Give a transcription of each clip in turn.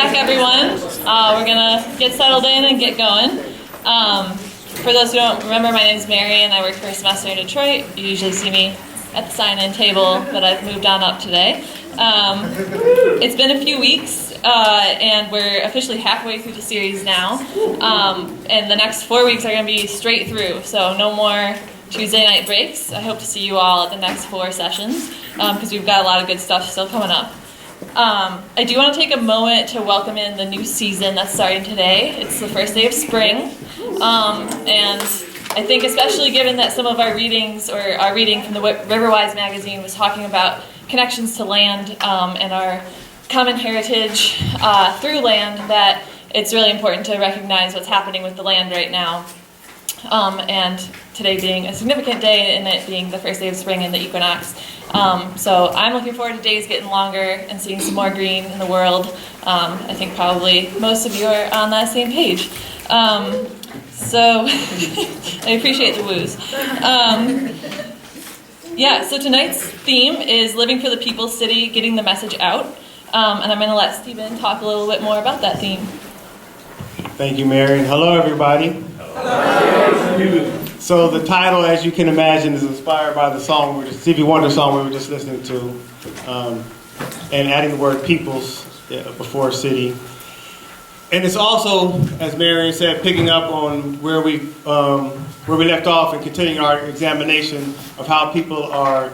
back, everyone. We're going to get settled in and get going. For those who don't remember, my name is Mary, and I work for a semester in Detroit. You usually see me at the sign-in table, but I've moved on up today. It's been a few weeks, and we're officially halfway through the series now. And the next 4 weeks are going to be straight through, so no more Tuesday night breaks. I hope to see you all at the next 4 sessions, because we've got a lot of good stuff still coming up. I do want to take a moment to welcome in the new season that's starting today. It's the first day of spring, and I think especially given that some of our readings, or our reading from the Riverwise magazine, was talking about connections to land and our common heritage through land, that it's really important to recognize what's happening with the land right now. And today being a significant day, and it being the first day of spring and the equinox. So I'm looking forward to days getting longer and seeing some more green in the world. I think probably most of you are on that same page. So I appreciate the woos. So tonight's theme is Living for the People's City, Getting the Message Out. And I'm going to let Stephen talk a little bit more about that theme. Thank you, Mary. And hello, everybody. Hello. So the title, as you can imagine, is inspired by the song, Stevie Wonder song we were just listening to, and adding the word peoples before city. And it's also, as Mary said, picking up on where we left off and continuing our examination of how people are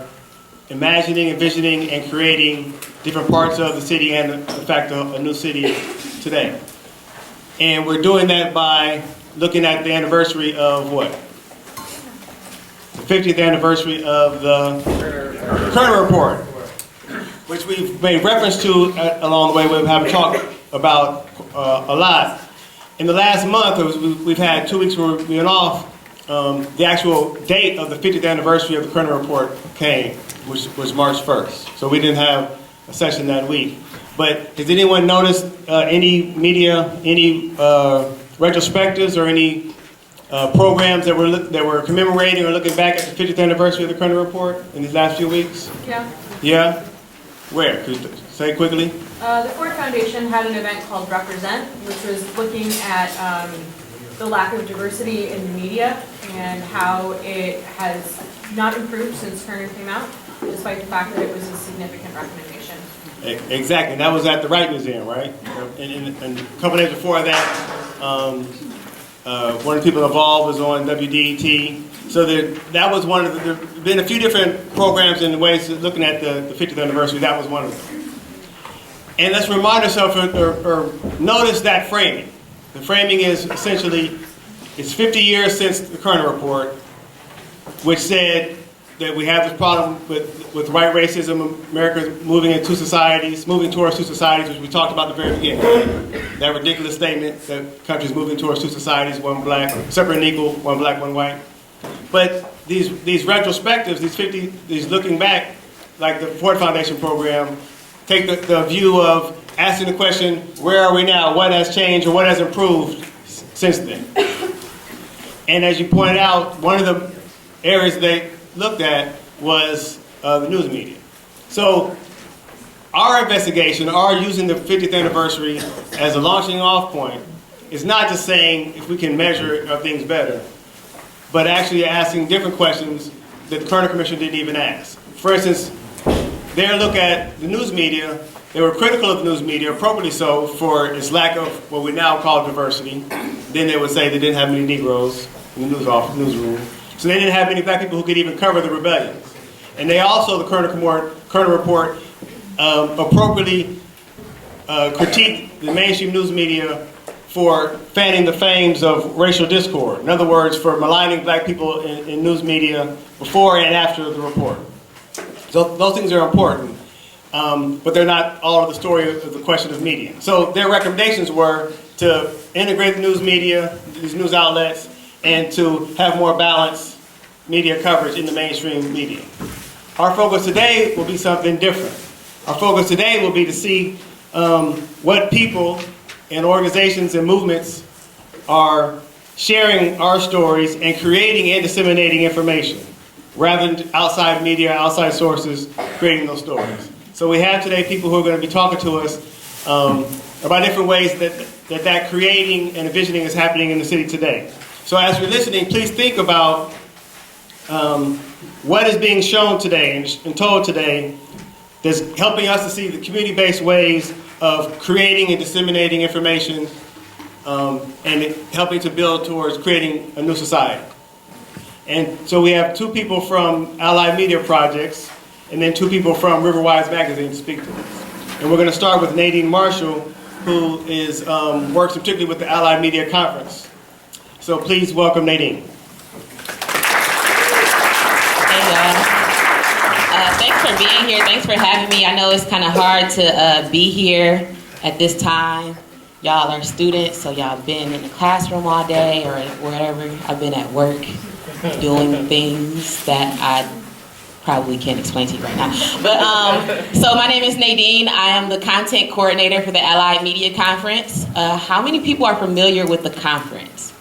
imagining, envisioning, and creating different parts of the city and, in fact, a new city today. And we're doing that by looking at the anniversary of what? The 50th anniversary of the Kerner Report, which we've made reference to along the way. We haven't talked about a lot. In the last month, we've had 2 weeks where we've been off. The actual date of the 50th anniversary of the Kerner Report came, which was March 1st. So we didn't have a session that week. But has anyone noticed any media, any retrospectives or any programs that were commemorating or looking back at the 50th anniversary of the Kerner Report in these last few weeks? Yeah. Yeah? Where? Could you say quickly? The Ford Foundation had an event called Represent, which was looking at the lack of diversity in the media and how it has not improved since Kerner came out, despite the fact that it was a significant recommendation. Exactly. That was at the Wright Museum, right? And a couple days before that, one of the people involved was on WDET. So that was one of the, there have been a few different programs and ways of looking at the 50th anniversary. That was one of them. And let's remind ourselves or notice that framing. The framing is essentially, it's 50 years since the Kerner Report, which said that we have this problem with white racism, America moving towards two societies, which we talked about at the very beginning. That ridiculous statement that countries moving towards two societies, one black, separate and equal, one black, one white. But these retrospectives, these looking back, like the Ford Foundation program, take the view of asking the question, where are we now? What has changed or what has improved since then? And as you pointed out, one of the areas they looked at was the news media. So our investigation, our using the 50th anniversary as a launching off point, is not just saying if we can measure things better, but actually asking different questions that the Kerner Commission didn't even ask. For instance, their look at the news media, they were critical of the news media, appropriately so, for its lack of what we now call diversity. Then they would say they didn't have many Negroes in the newsroom. So they didn't have many black people who could even cover the rebellions. And they also, the Kerner Report, appropriately critiqued the mainstream news media for fanning the flames of racial discord. In other words, for maligning black people in news media before and after the report. So those things are important, but they're not all of the story of the question of media. So their recommendations were to integrate the news media, these news outlets, and to have more balanced media coverage in the mainstream media. Our focus today will be something different. Our focus today will be to see what people and organizations and movements are sharing our stories and creating and disseminating information, rather than outside media, outside sources creating those stories. So we have today people who are going to be talking to us about different ways that creating and envisioning is happening in the city today. So as you're listening, please think about what is being shown today and told today that's helping us to see the community-based ways of creating and disseminating information and helping to build towards creating a new society. And so we have 2 people from Allied Media Projects and then 2 people from Riverwise Magazine to speak to us. And we're going to start with Nadine Marshall, who is works particularly with the Allied Media Conference. So please welcome Nadine. Hey y'all. Thanks for being here. Thanks for having me. I know it's kind of hard to be here at this time. Y'all are students, so y'all been in the classroom all day or wherever. I've been at work doing things that I probably can't explain to you right now. But so my name is Nadine. I am the content coordinator for the Allied Media Conference. How many people are familiar with the conference?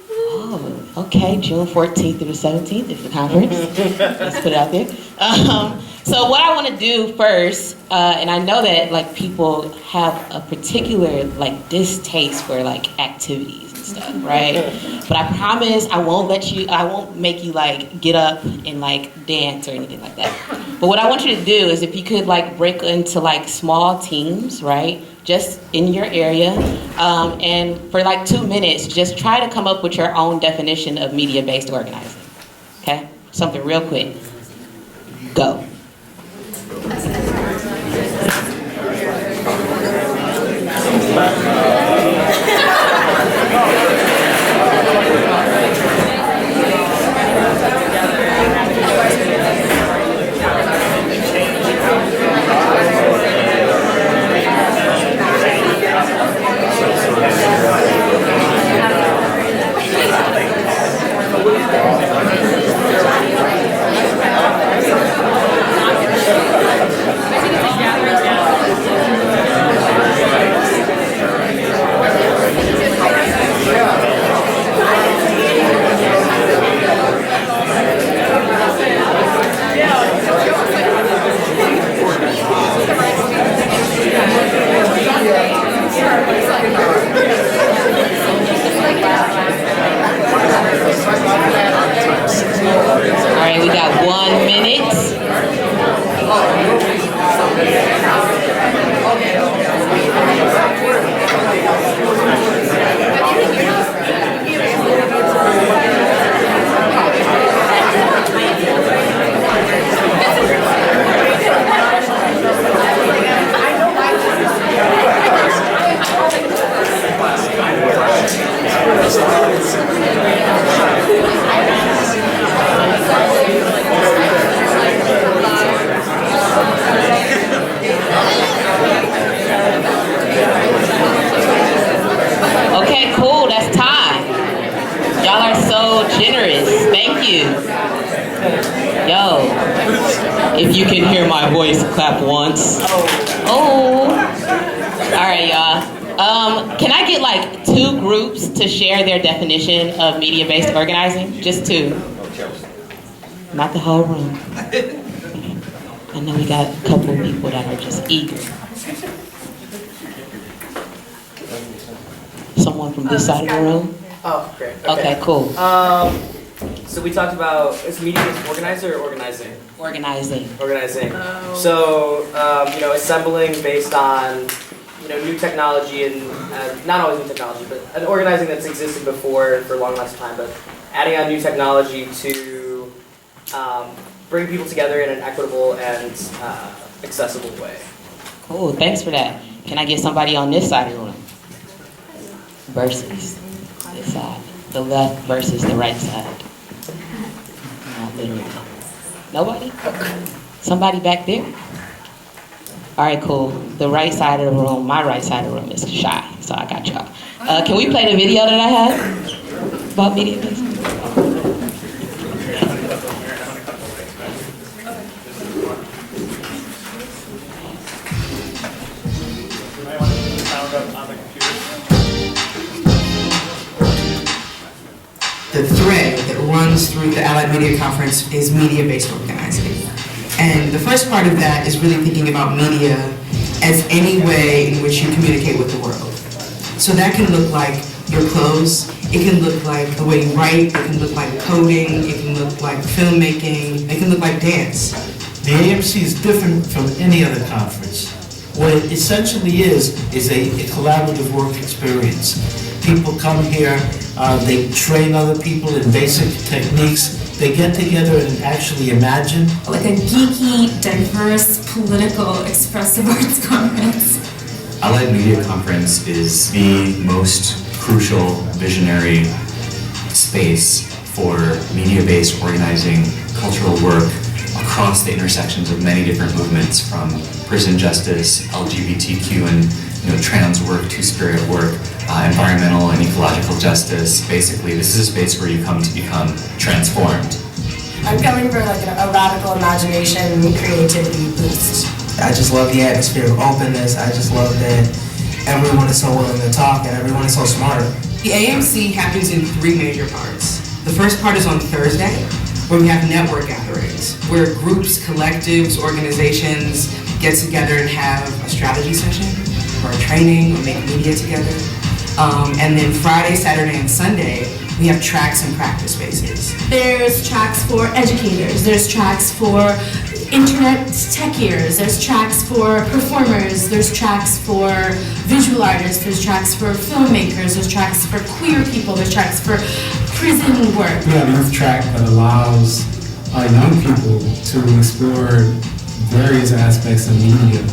Oh, okay, June 14th through the 17th is the conference. Let's put it out there. So what I want to do first, and I know that like people have a particular like distaste for like activities and stuff, right? But I promise I won't make you like get up and like dance or anything like that. But what I want you to do is if you could like break into like small teams, right? Just in your area, and for like 2 minutes, just try to come up with your own definition of media-based organizing, okay? Something real quick. Go. We got 1 minute. Okay, cool, that's time. Y'all are so generous. Thank you. Yo, if you can hear my voice, clap once. Oh. All right, y'all. Can I get like 2 groups to share their definition of media-based organizing? Just 2. Not the whole room. I know we got a couple of people that are just eager. Someone from this side of the room? Oh, great. Okay, cool. So we talked about, is media-based organizer or organizing? Organizing. Organizing. So, assembling based on, new technology and not always new technology, but an organizing that's existed before for a long last time, but adding on new technology to bring people together in an equitable and accessible way. Cool, thanks for that. Can I get somebody on this side of the room? Versus this side. The left versus the right side. Not literally. Nobody? Somebody back there? All right, cool. The right side of the room, my right side of the room is shy, so I got y'all. Can we play the video that I had about media-based? The thread that runs through the Allied Media Conference is media-based organizing. And the first part of that is really thinking about media as any way in which you communicate with the world. So that can look like your clothes, it can look like the way you write, it can look like coding, it can look like filmmaking, it can look like dance. The AMC is different from any other conference. What it essentially is a collaborative work experience. People come here, they train other people in basic techniques, they get together and actually imagine. Like a geeky, diverse, political, expressive arts conference. Allied Media Conference is the most crucial visionary space for media-based organizing cultural work across the intersections of many different movements, from prison justice, LGBTQ and trans work, two-spirit work, environmental and ecological justice. Basically, this is a space where you come to become transformed. I'm coming for like a radical imagination and creativity boost. I just love the atmosphere of openness. I just love that everyone is so willing to talk and everyone is so smart. The AMC happens in 3 major parts. The first part is on Thursday, where we have network gatherings, where groups, collectives, organizations get together and have a strategy session or a training or make media together. And then Friday, Saturday, and Sunday, we have tracks and practice spaces. There's tracks for educators, there's tracks for internet techiers, there's tracks for performers, there's tracks for visual artists, there's tracks for filmmakers, there's tracks for queer people, there's tracks for prison work. We have a youth track that allows young people to explore various aspects of media.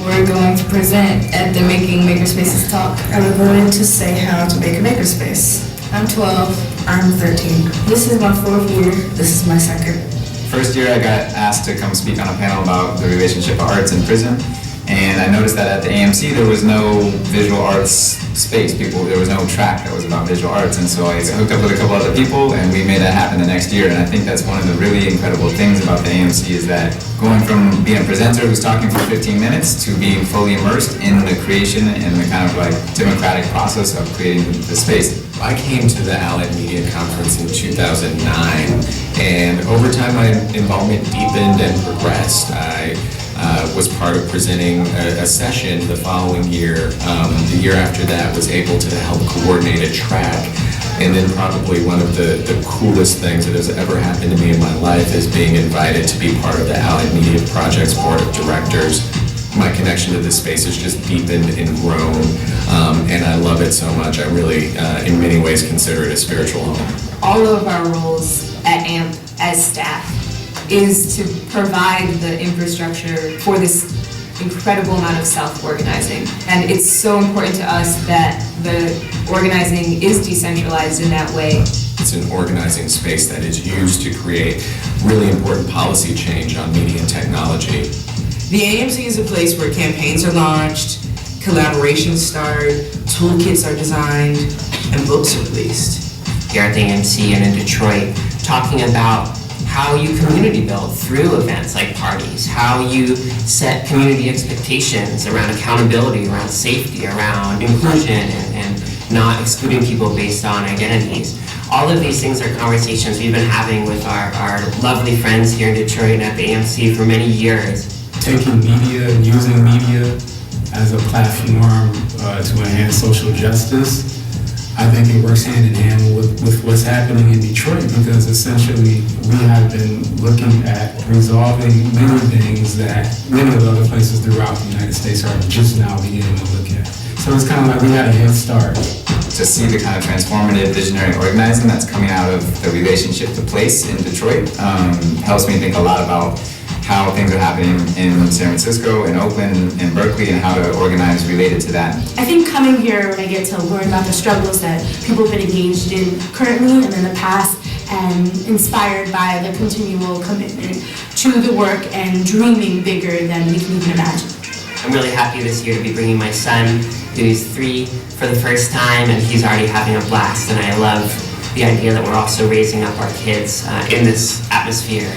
We're going to present at the Making Makerspaces talk. And we're going to say how to make a makerspace. I'm 12. I'm 13. This is my 4th year. This is my 2nd. First year I got asked to come speak on a panel about the relationship of arts and prison, and I noticed that at the AMC there was no visual arts space. There was no track that was about visual arts, and so I hooked up with a couple other people and we made that happen the next year. And I think that's one of the really incredible things about the AMC is that going from being a presenter who's talking for 15 minutes to being fully immersed in the creation and the kind of like democratic process of creating the space. I came to the Allied Media Conference in 2009, and over time my involvement deepened and progressed. I was part of presenting a session the following year. The year after that was able to help coordinate a track. And then probably one of the coolest things that has ever happened to me in my life is being invited to be part of the Allied Media Project's Board of Directors. My connection to this space has just deepened and grown, and I love it so much. I really, in many ways, consider it a spiritual home. All of our roles at AMP as staff is to provide the infrastructure for this incredible amount of self-organizing. And it's so important to us that the organizing is decentralized in that way. It's an organizing space that is used to create really important policy change on media and technology. The AMC is a place where campaigns are launched, collaborations start, toolkits are designed, and books are released. Here at the AMC and in Detroit, talking about how you community build through events like parties, how you set community expectations around accountability, around safety, around inclusion, and not excluding people based on identities. All of these things are conversations we've been having with our lovely friends here in Detroit and at the AMC for many years. Taking media and using media as a platform to enhance social justice, I think it works hand in hand with what's happening in Detroit, because essentially we have been looking at resolving many things that many of the other places throughout the United States are just now beginning to look at. So it's kind of like we had a head start. To see the kind of transformative visionary organizing that's coming out of the relationship to place in Detroit helps me think a lot about how things are happening in San Francisco, in Oakland, in Berkeley, and how to organize related to that. I think coming here, when I get to learn about the struggles that people have been engaged in currently and in the past, and inspired by the continual commitment to the work and dreaming bigger than we can even imagine. I'm really happy this year to be bringing my son, who's 3, for the first time, and he's already having a blast, and I love the idea that we're also raising up our kids in this atmosphere.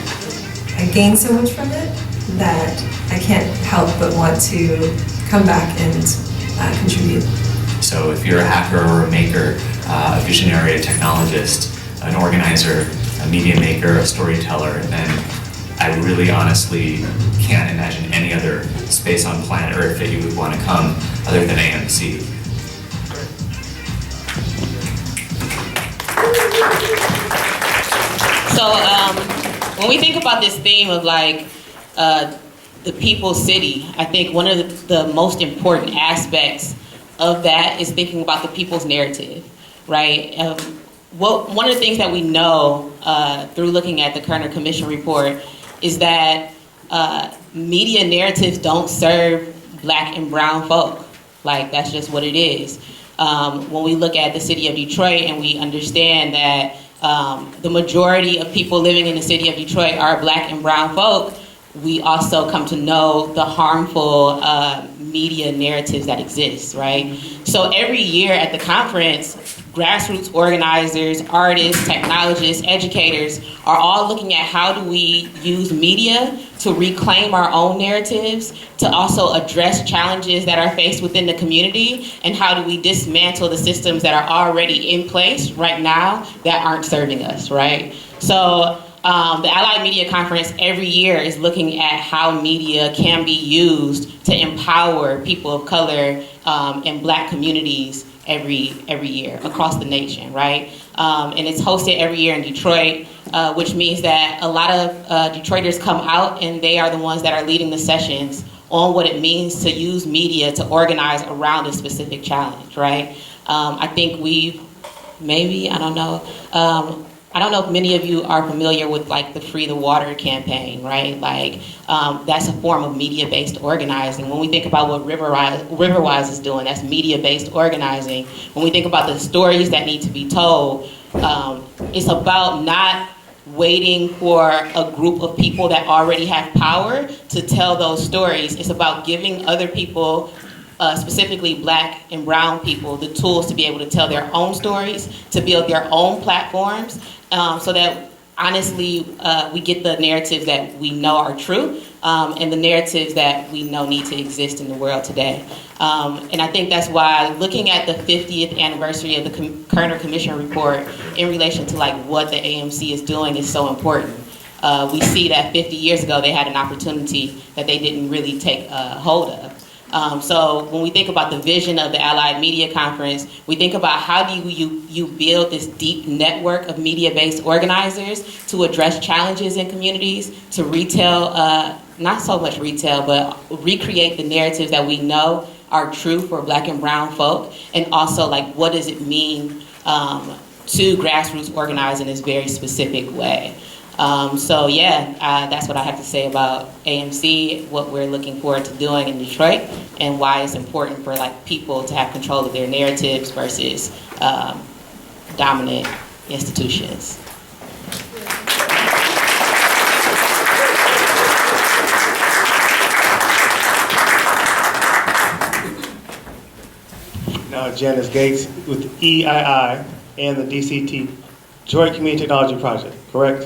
I gained so much from it that I can't help but want to come back and contribute. So if you're a hacker or a maker, a visionary, a technologist, an organizer, a media maker, a storyteller, then I really honestly can't imagine any other space on planet Earth that you would want to come other than AMC. So when we think about this theme of like the people's city, I think one of the most important aspects of that is thinking about the people's narrative, right? One of the things that we know through looking at the Kerner Commission report is that media narratives don't serve Black and brown folk. Like, that's just what it is. When we look at the city of Detroit and we understand that the majority of people living in the city of Detroit are Black and brown folk, we also come to know the harmful media narratives that exist, right? So every year at the conference, grassroots organizers, artists, technologists, educators are all looking at how do we use media to reclaim our own narratives, to also address challenges that are faced within the community, and how do we dismantle the systems that are already in place right now that aren't serving us, right? So the Allied Media Conference every year is looking at how media can be used to empower people of color and Black communities every year across the nation, right? And it's hosted every year in Detroit, which means that a lot of Detroiters come out and they are the ones that are leading the sessions on what it means to use media to organize around a specific challenge, right? I think I don't know if many of you are familiar with like the Free the Water campaign, right? Like that's a form of media-based organizing. When we think about what Riverwise is doing, that's media-based organizing. When we think about the stories that need to be told, it's about not waiting for a group of people that already have power to tell those stories. It's about giving other people, specifically Black and brown people, the tools to be able to tell their own stories, to build their own platforms, so that honestly we get the narratives that we know are true, and the narratives that we know need to exist in the world today. And I think that's why looking at the 50th anniversary of the Kerner Commission report in relation to like what the AMC is doing is so important. We see that 50 years ago they had an opportunity that they didn't really take hold of. So when we think about the vision of the Allied Media Conference, we think about how do you build this deep network of media-based organizers to address challenges in communities, to retell, not so much retell, but recreate the narratives that we know are true for Black and brown folk, and also like what does it mean to grassroots organize in this very specific way. So yeah, that's what I have to say about AMC, what we're looking forward to doing in Detroit, and why it's important for like people to have control of their narratives versus dominant institutions. Now Janice Gates with EII and the DCT Joint Community Technology Project, correct?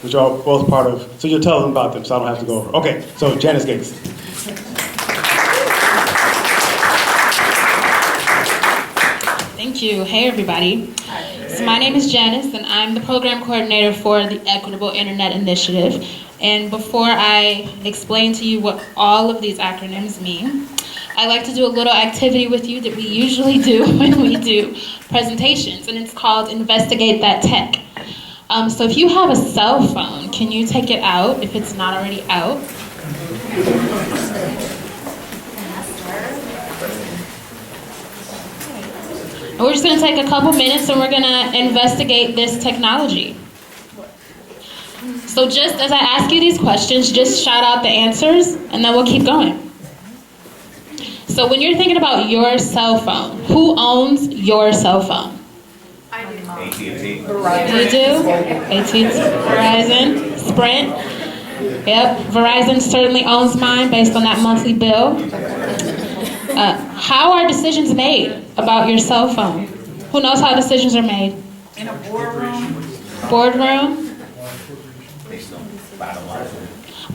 Which are both part of, so you'll tell them about them so I don't have to go over. Okay, so Janice Gates. Thank you. Hey everybody. So my name is Janice and I'm the program coordinator for the Equitable Internet Initiative. And before I explain to you what all of these acronyms mean, I like to do a little activity with you that we usually do when we do presentations, and it's called Investigate That Tech. So if you have a cell phone, can you take it out if it's not already out? And we're just going to take a couple minutes and we're going to investigate this technology. So just as I ask you these questions, just shout out the answers and then we'll keep going. So when you're thinking about your cell phone, who owns your cell phone? AT&T. You do? AT&T, Verizon, Sprint. Yep, Verizon certainly owns mine based on that monthly bill. How are decisions made about your cell phone? Who knows how decisions are made? In a boardroom. Boardroom? Based on bottom line.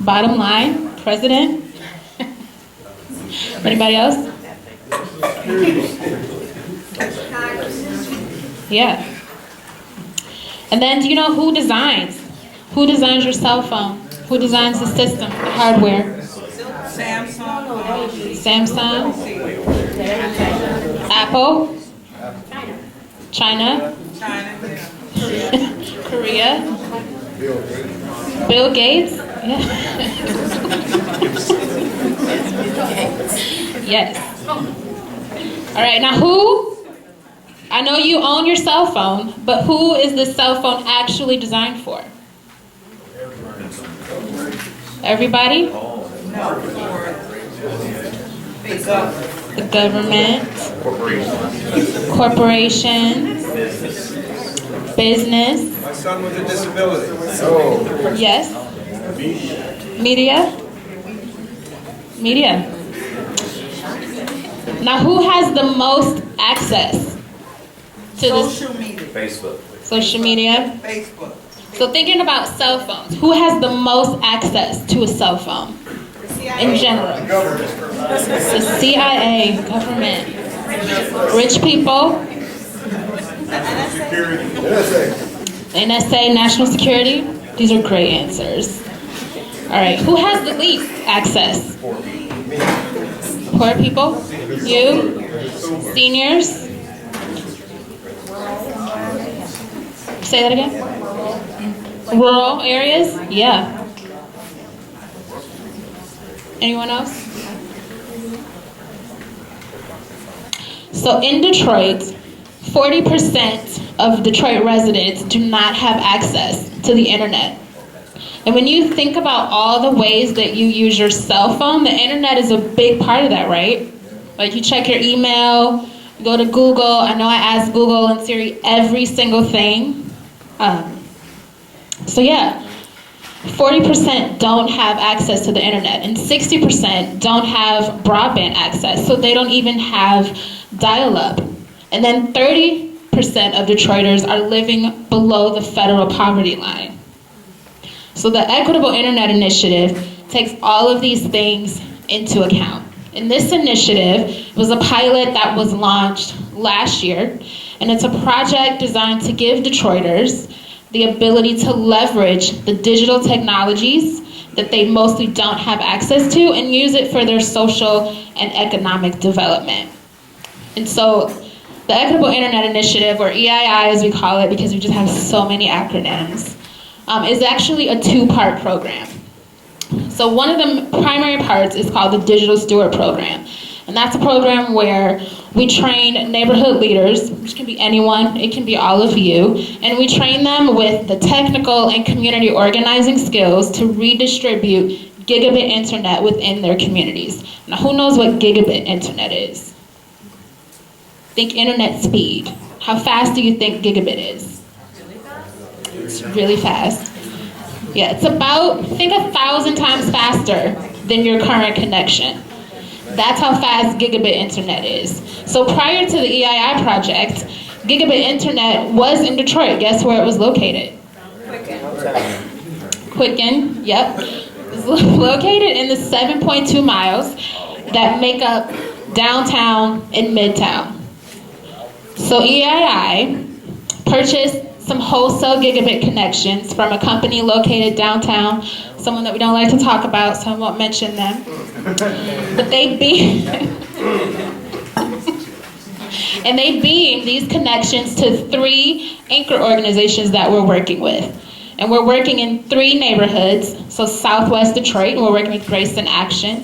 Bottom line, president? Anybody else? Yeah. And then do you know who designs? Who designs your cell phone? Who designs the system, the hardware? Samsung? Apple? China? Korea? Bill Gates? Yeah. Yes. All right, now I know you own your cell phone, but who is this cell phone actually designed for? Everybody? The government, corporations, business. My son with a disability. Yes. Media. Now, who has the most access to this? Social media. Facebook. Social media. Facebook. So thinking about cell phones, who has the most access to a cell phone in general? The CIA, government. Rich people. NSA, national security. These are great answers. All right, who has the least access? Poor people? You? Seniors? Say that again? Rural areas? Yeah. Anyone else? So in Detroit, 40% of Detroit residents do not have access to the internet. And when you think about all the ways that you use your cell phone, the internet is a big part of that, right? Like you check your email, you go to Google. I know I ask Google and Siri every single thing. So yeah, 40% don't have access to the internet, and 60% don't have broadband access, so they don't even have dial-up. And then 30% of Detroiters are living below the federal poverty line. So the Equitable Internet Initiative takes all of these things into account. And this initiative was a pilot that was launched last year, and it's a project designed to give Detroiters the ability to leverage the digital technologies that they mostly don't have access to and use it for their social and economic development. And so the Equitable Internet Initiative, or EII as we call it because we just have so many acronyms, is actually a two-part program. So one of the primary parts is called the Digital Steward Program. And that's a program where we train neighborhood leaders, which can be anyone, it can be all of you, and we train them with the technical and community organizing skills to redistribute gigabit internet within their communities. Now, who knows what gigabit internet is? Think internet speed. How fast do you think gigabit is? It's really fast. Yeah, it's about, think 1,000 times faster than your current connection. That's how fast gigabit internet is. So prior to the EII project, gigabit internet was in Detroit. Guess where it was located? Quicken, yep. It was located in the 7.2 miles that make up downtown and midtown. So EII purchased some wholesale gigabit connections from a company located downtown, someone that we don't like to talk about, so I won't mention them. But they beamed these connections to 3 anchor organizations that we're working with. And we're working in 3 neighborhoods, so Southwest Detroit, and we're working with Grace in Action,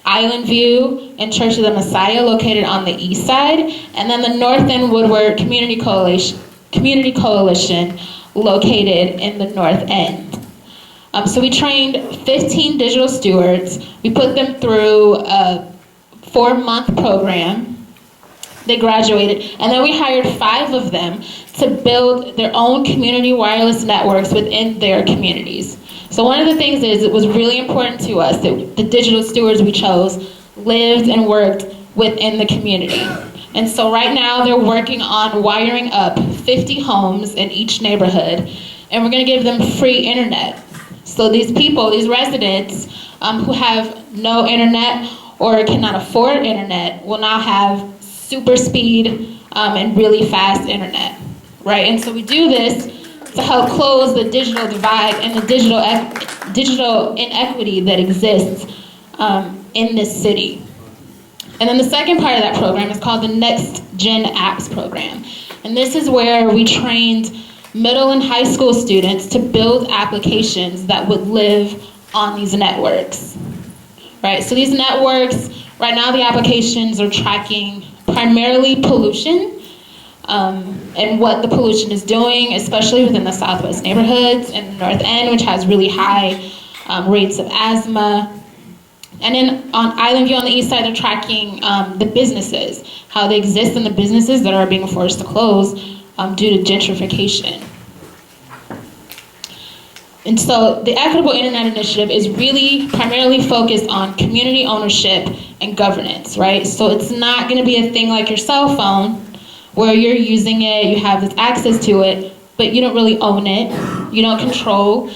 Island View, and Church of the Messiah, located on the east side, and then the North End Woodward Community Coalition, located in the North End. So we trained 15 digital stewards. We put them through a 4-month program. They graduated, and then we hired 5 of them to build their own community wireless networks within their communities. So one of the things is, it was really important to us that the digital stewards we chose lived and worked within the community. And so right now they're working on wiring up 50 homes in each neighborhood, and we're gonna give them free internet. So these people, these residents who have no internet or cannot afford internet will now have super speed and really fast internet, right? And so we do this to help close the digital divide and the digital inequity that exists in this city. And then the second part of that program is called the Next Gen Apps program. And this is where we trained middle and high school students to build applications that would live on these networks. Right? So these networks, right now the applications are tracking primarily pollution and what the pollution is doing, especially within the Southwest neighborhoods and the North End, which has really high rates of asthma. And then on Island View on the east side, they're tracking the businesses, how they exist in the businesses that are being forced to close due to gentrification. And so the Equitable Internet Initiative is really primarily focused on community ownership and governance, right? So it's not gonna be a thing like your cell phone where you're using it, you have this access to it, but you don't really own it, you don't control,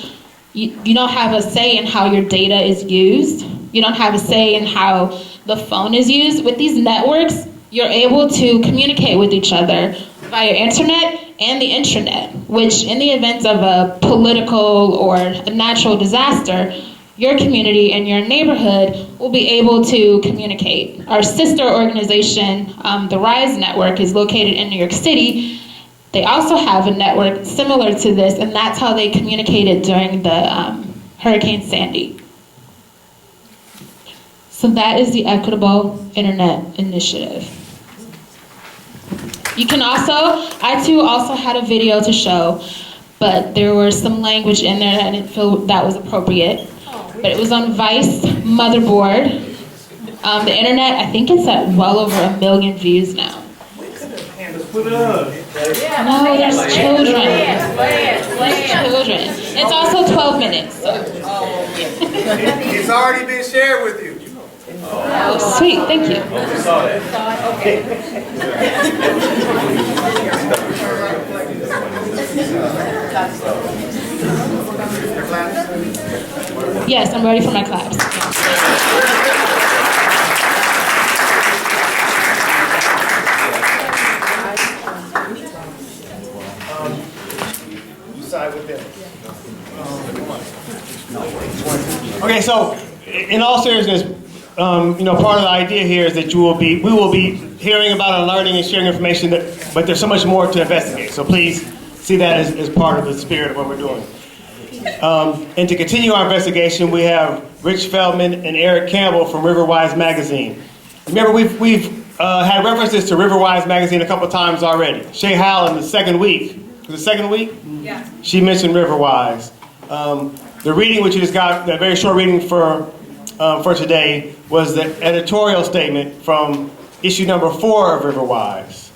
you don't have a say in how your data is used, you don't have a say in how the phone is used. With these networks, you're able to communicate with each other via internet and the intranet, which in the event of a political or a natural disaster, your community and your neighborhood will be able to communicate. Our sister organization, the Rise Network, is located in New York City. They also have a network similar to this, and that's how they communicated during the Hurricane Sandy. So that is the Equitable Internet Initiative. You can also, I too also had a video to show, but there was some language in there that I didn't feel that was appropriate. But it was on Vice Motherboard. The internet, I think it's at well over 1 million views now. Put it up. No, there's children. Children. It's also 12 minutes. So. It's already been shared with you. Oh, sweet, thank you. We saw that. Yes, I'm ready for my claps. You side with them. Okay, so in all seriousness, part of the idea here is that we will be hearing about and learning and sharing information, but there's so much more to investigate. So please see that as part of the spirit of what we're doing. And to continue our investigation, we have Rich Feldman and Eric Campbell from Riverwise magazine. Remember, we've had references to Riverwise magazine a couple times already. Shay Howell in the second week. Was it second week? Yeah. She mentioned Riverwise. The reading, which you just got, that very short reading for today, was the editorial statement from issue number 4 of Riverwise,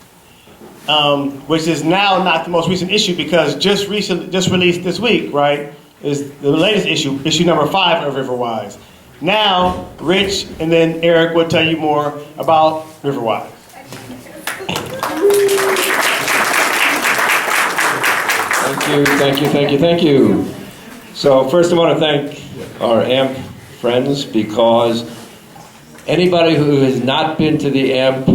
which is now not the most recent issue because just released this week, right? Is the latest issue number 5 of Riverwise. Now, Rich and then Eric will tell you more about Riverwise. Thank you. So first I want to thank our AMP friends, because anybody who has not been to the AMP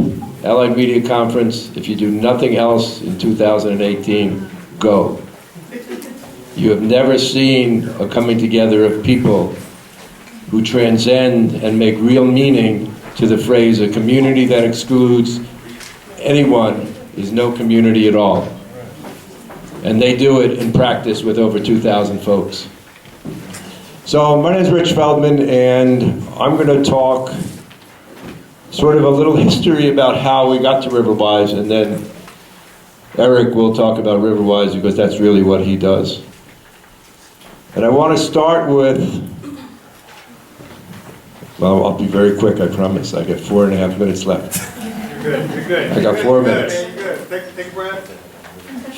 Allied Media Conference, if you do nothing else in 2018, go. You have never seen a coming together of people who transcend and make real meaning to the phrase, a community that excludes anyone is no community at all. And they do it in practice with over 2,000 folks. So my name is Rich Feldman, and I'm going to talk sort of a little history about how we got to Riverwise, and then Eric will talk about Riverwise because that's really what he does. And I want to start with, well, I'll be very quick, I promise. I got 4.5 minutes left. You're good. I got 4 minutes. You're good. Take a breath.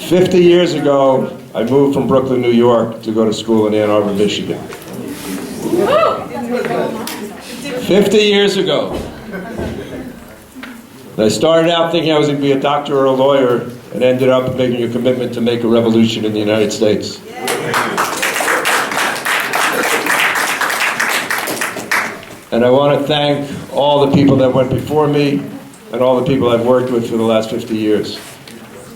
50 years ago, I moved from Brooklyn, New York to go to school in Ann Arbor, Michigan. 50 years ago. And I started out thinking I was going to be a doctor or a lawyer, and ended up making a commitment to make a revolution in the United States. And I want to thank all the people that went before me, and all the people I've worked with for the last 50 years.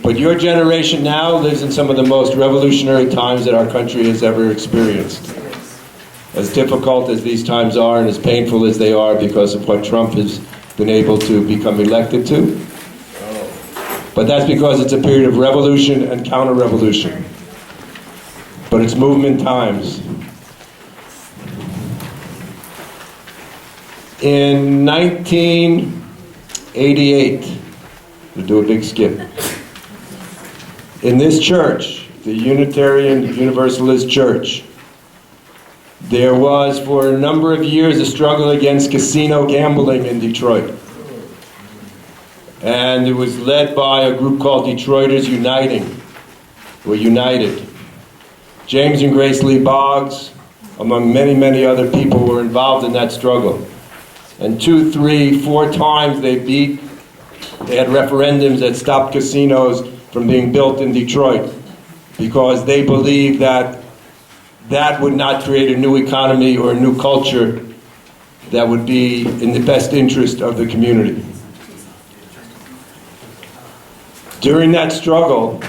But your generation now lives in some of the most revolutionary times that our country has ever experienced. As difficult as these times are and as painful as they are because of what Trump has been able to become elected to. But that's because it's a period of revolution and counter-revolution. But it's movement times. In 1988, we'll do a big skip. In this church, the Unitarian Universalist Church, there was for a number of years a struggle against casino gambling in Detroit. And it was led by a group called Detroiters Uniting, or United. James and Grace Lee Boggs, among many, many other people, were involved in that struggle. And 2, 3, 4 times they had referendums that stopped casinos from being built in Detroit because they believed that that would not create a new economy or a new culture that would be in the best interest of the community. During that struggle,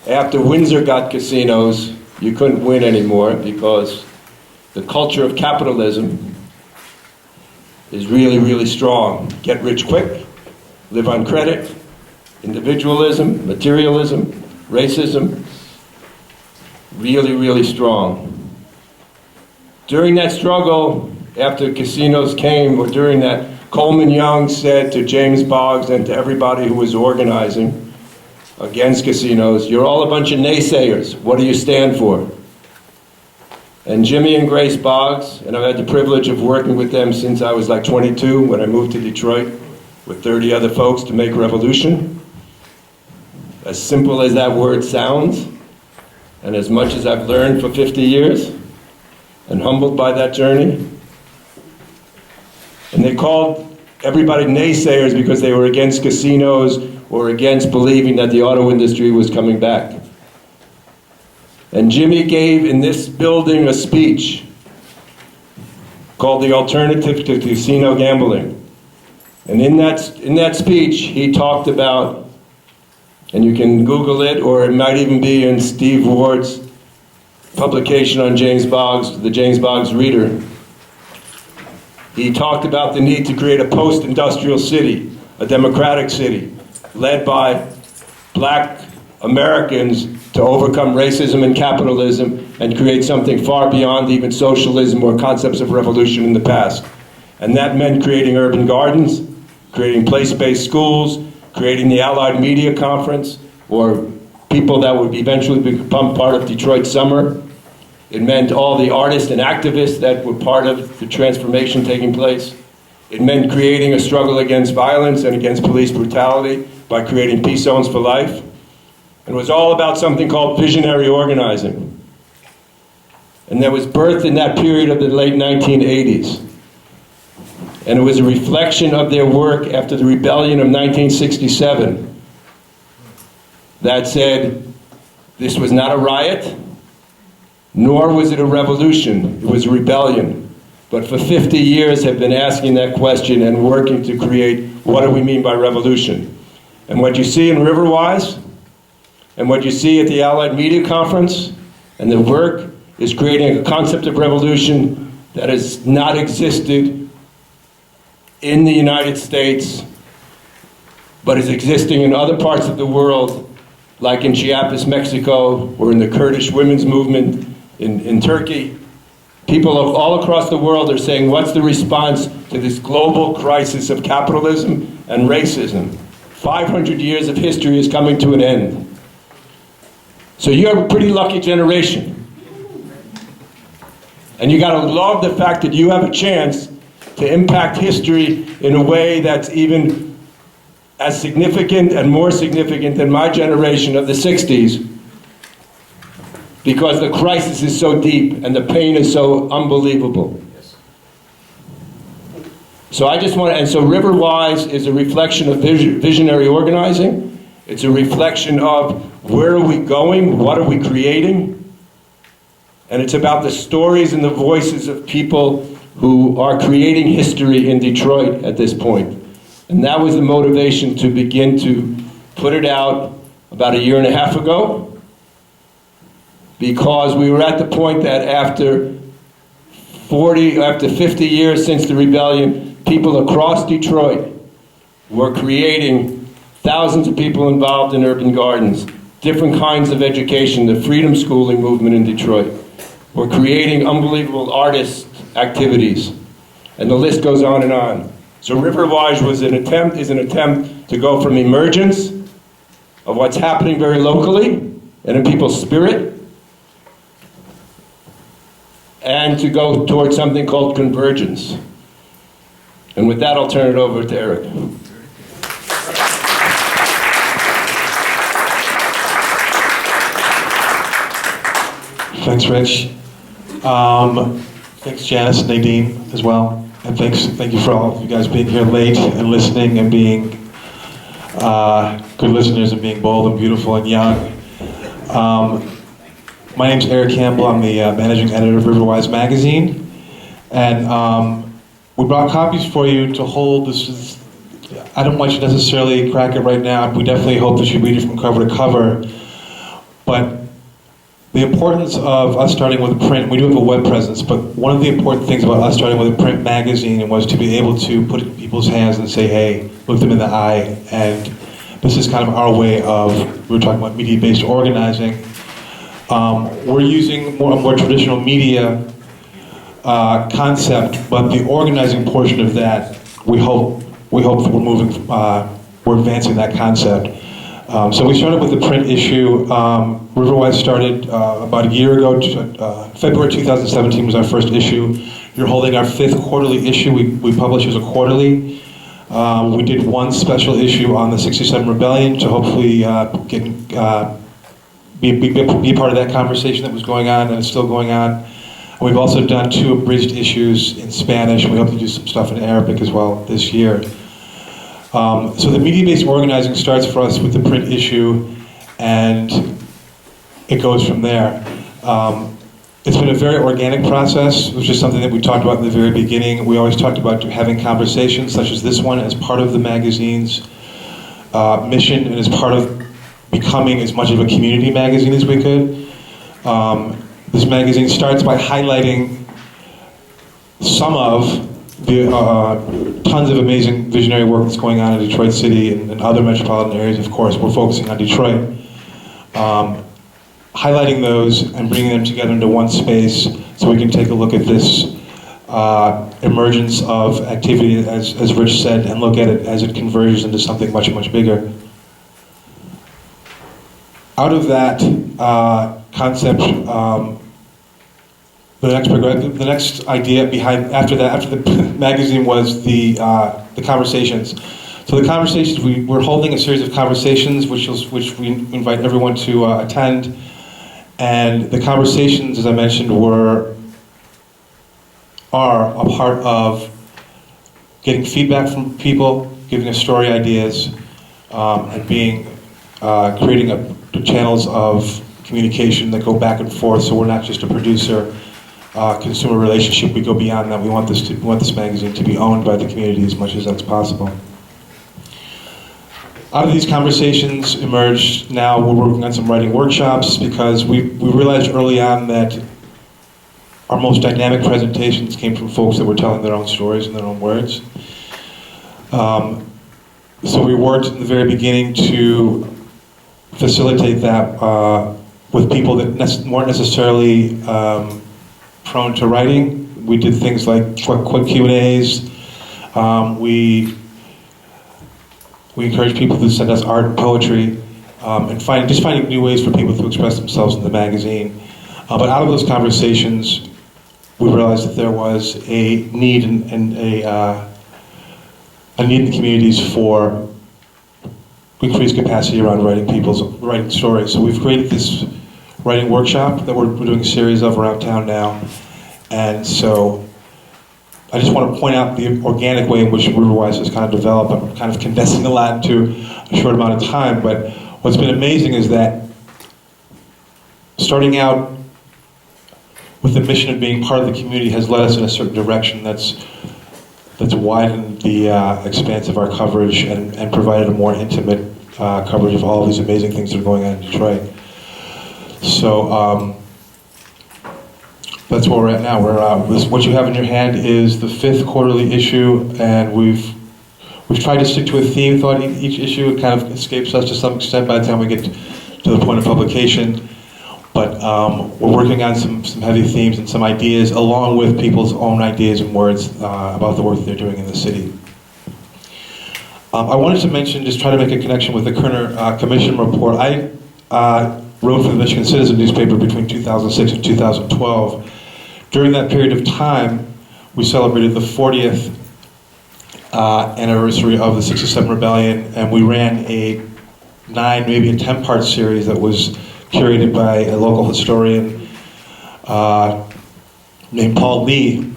after Windsor got casinos, you couldn't win anymore because the culture of capitalism is really, really strong. Get rich quick, live on credit, individualism, materialism, racism, really, really strong. During that struggle, after casinos came, or during that, Coleman Young said to James Boggs and to everybody who was organizing against casinos, "You're all a bunch of naysayers. What do you stand for?" And Jimmy and Grace Boggs, and I've had the privilege of working with them since I was like 22 when I moved to Detroit with 30 other folks to make revolution. As simple as that word sounds, and as much as I've learned for 50 years, and humbled by that journey. And they called everybody naysayers because they were against casinos or against believing that the auto industry was coming back. And Jimmy gave in this building a speech called The Alternative to Casino Gambling. And in that speech, he talked about, and you can Google it, or it might even be in Steve Ward's publication on James Boggs, the James Boggs Reader. He talked about the need to create a post-industrial city, a democratic city, led by black Americans to overcome racism and capitalism and create something far beyond even socialism or concepts of revolution in the past. And that meant creating urban gardens, creating place-based schools, creating the Allied Media Conference, or people that would eventually become part of Detroit Summer. It meant all the artists and activists that were part of the transformation taking place. It meant creating a struggle against violence and against police brutality by creating peace zones for life. And it was all about something called visionary organizing. And that was birthed in that period of the late 1980s. And it was a reflection of their work after the rebellion of 1967 that said, this was not a riot, nor was it a revolution, it was a rebellion. But for 50 years have been asking that question and working to create, what do we mean by revolution? And what you see in Riverwise, and what you see at the Allied Media Conference, and the work is creating a concept of revolution that has not existed in the United States, but is existing in other parts of the world, like in Chiapas, Mexico, or in the Kurdish women's movement in Turkey. People all across the world are saying, what's the response to this global crisis of capitalism and racism? 500 years of history is coming to an end. So you have a pretty lucky generation. And you gotta love the fact that you have a chance to impact history in a way that's even as significant and more significant than my generation of the 60s, because the crisis is so deep and the pain is so unbelievable. So I just want to, and so Riverwise is a reflection of visionary organizing. It's a reflection of where are we going, what are we creating, and it's about the stories and the voices of people who are creating history in Detroit at this point. And that was the motivation to begin to put it out about a year and a half ago, because we were at the point that after 50 years since the rebellion, people across Detroit were creating thousands of people involved in urban gardens, different kinds of education, the freedom schooling movement in Detroit. We're creating unbelievable artist activities, and the list goes on and on. So Riverwise is an attempt to go from emergence of what's happening very locally and in people's spirit, and to go towards something called convergence. And with that, I'll turn it over to Eric. Thanks, Rich. Thanks, Janice, Nadine, as well. And thank you for all of you guys being here late and listening and being good listeners and being bold and beautiful and young. My name's Eric Campbell. I'm the managing editor of Riverwise magazine. And we brought copies for you to hold. I don't want you to necessarily crack it right now. We definitely hope that you read it from cover to cover. But the importance of us starting with a print, we do have a web presence, but one of the important things about us starting with a print magazine was to be able to put it in people's hands and say, hey, look them in the eye. And this is kind of our way of, we were talking about media-based organizing. We're using a more traditional media concept, but the organizing portion of that, we hope that we're advancing that concept. So we started with the print issue. Riverwise started about a year ago. February 2017 was our first issue. You're holding our 5th quarterly issue. We publish as a quarterly. We did one special issue on the '67 rebellion to hopefully be part of that conversation that was going on and is still going on. And we've also done 2 abridged issues in Spanish, and we hope to do some stuff in Arabic as well this year. So the media-based organizing starts for us with the print issue, and it goes from there. It's been a very organic process, which is something that we talked about in the very beginning. We always talked about having conversations such as this one as part of the magazine's mission and as part of becoming as much of a community magazine as we could. This magazine starts by highlighting some of the tons of amazing visionary work that's going on in Detroit City and other metropolitan areas. Of course, we're focusing on Detroit. Highlighting those and bringing them together into one space so we can take a look at this emergence of activity, as Rich said, and look at it as it converges into something much, much bigger. Out of that concept, the next idea after the magazine was the conversations. So the conversations, we're holding a series of conversations which we invite everyone to attend. And the conversations, as I mentioned, are a part of getting feedback from people, giving us story ideas, and creating channels of communication that go back and forth. So we're not just a producer-consumer relationship. We go beyond that. We want this magazine to be owned by the community as much as that's possible. Out of these conversations emerged, now we're working on some writing workshops because we realized early on that our most dynamic presentations came from folks that were telling their own stories in their own words. So we worked in the very beginning to facilitate that with people that weren't necessarily prone to writing. We did things like quick Q&As. We encourage people to send us art and poetry, and finding new ways for people to express themselves in the magazine. But out of those conversations, we realized that there was a need and a need in the communities for increased capacity around writing stories. So we've created this writing workshop that we're doing a series of around town now. And so I just want to point out the organic way in which Riverwise has kind of developed. I'm kind of condensing a lot into a short amount of time, but what's been amazing is that starting out with the mission of being part of the community has led us in a certain direction that's widened the expanse of our coverage and provided a more intimate coverage of all these amazing things that are going on in Detroit. So that's where we're at now. What you have in your hand is the 5th quarterly issue, and we've tried to stick to a theme throughout each issue. It kind of escapes us to some extent by the time we get to the point of publication. But we're working on some heavy themes and some ideas, along with people's own ideas and words about the work they're doing in the city. I wanted to mention, just try to make a connection with the Kerner Commission report. I wrote for the Michigan Citizen newspaper between 2006 and 2012. During that period of time, we celebrated the 40th anniversary of the '67 Rebellion, and we ran a 9, maybe a 10-part series that was curated by a local historian named Paul Lee,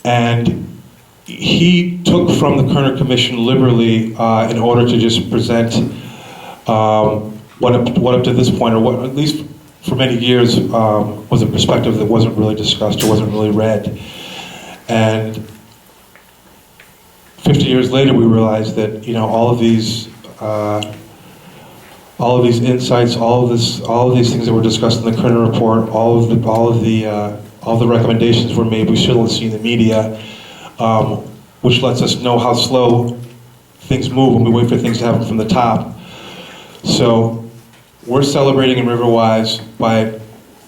and he took from the Kerner Commission liberally in order to just present what up to this point, or what at least for many years was a perspective that wasn't really discussed or wasn't really read. And 50 years later, we realized that all of these insights, all of these things that were discussed in the Kerner report, all of the recommendations were made. We still don't see in the media, which lets us know how slow things move when we wait for things to happen from the top. So we're celebrating in Riverwise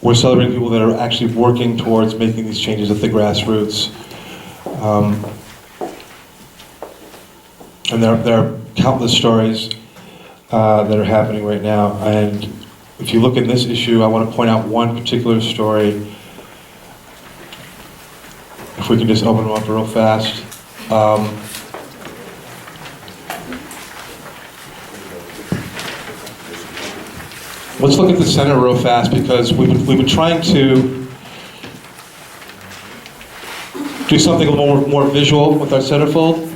we're celebrating people that are actually working towards making these changes at the grassroots. And there are countless stories that are happening right now. And if you look in this issue, I want to point out one particular story. If we can just open them up real fast. Let's look at the center real fast, because we've been trying to do something a little more visual with our centerfold.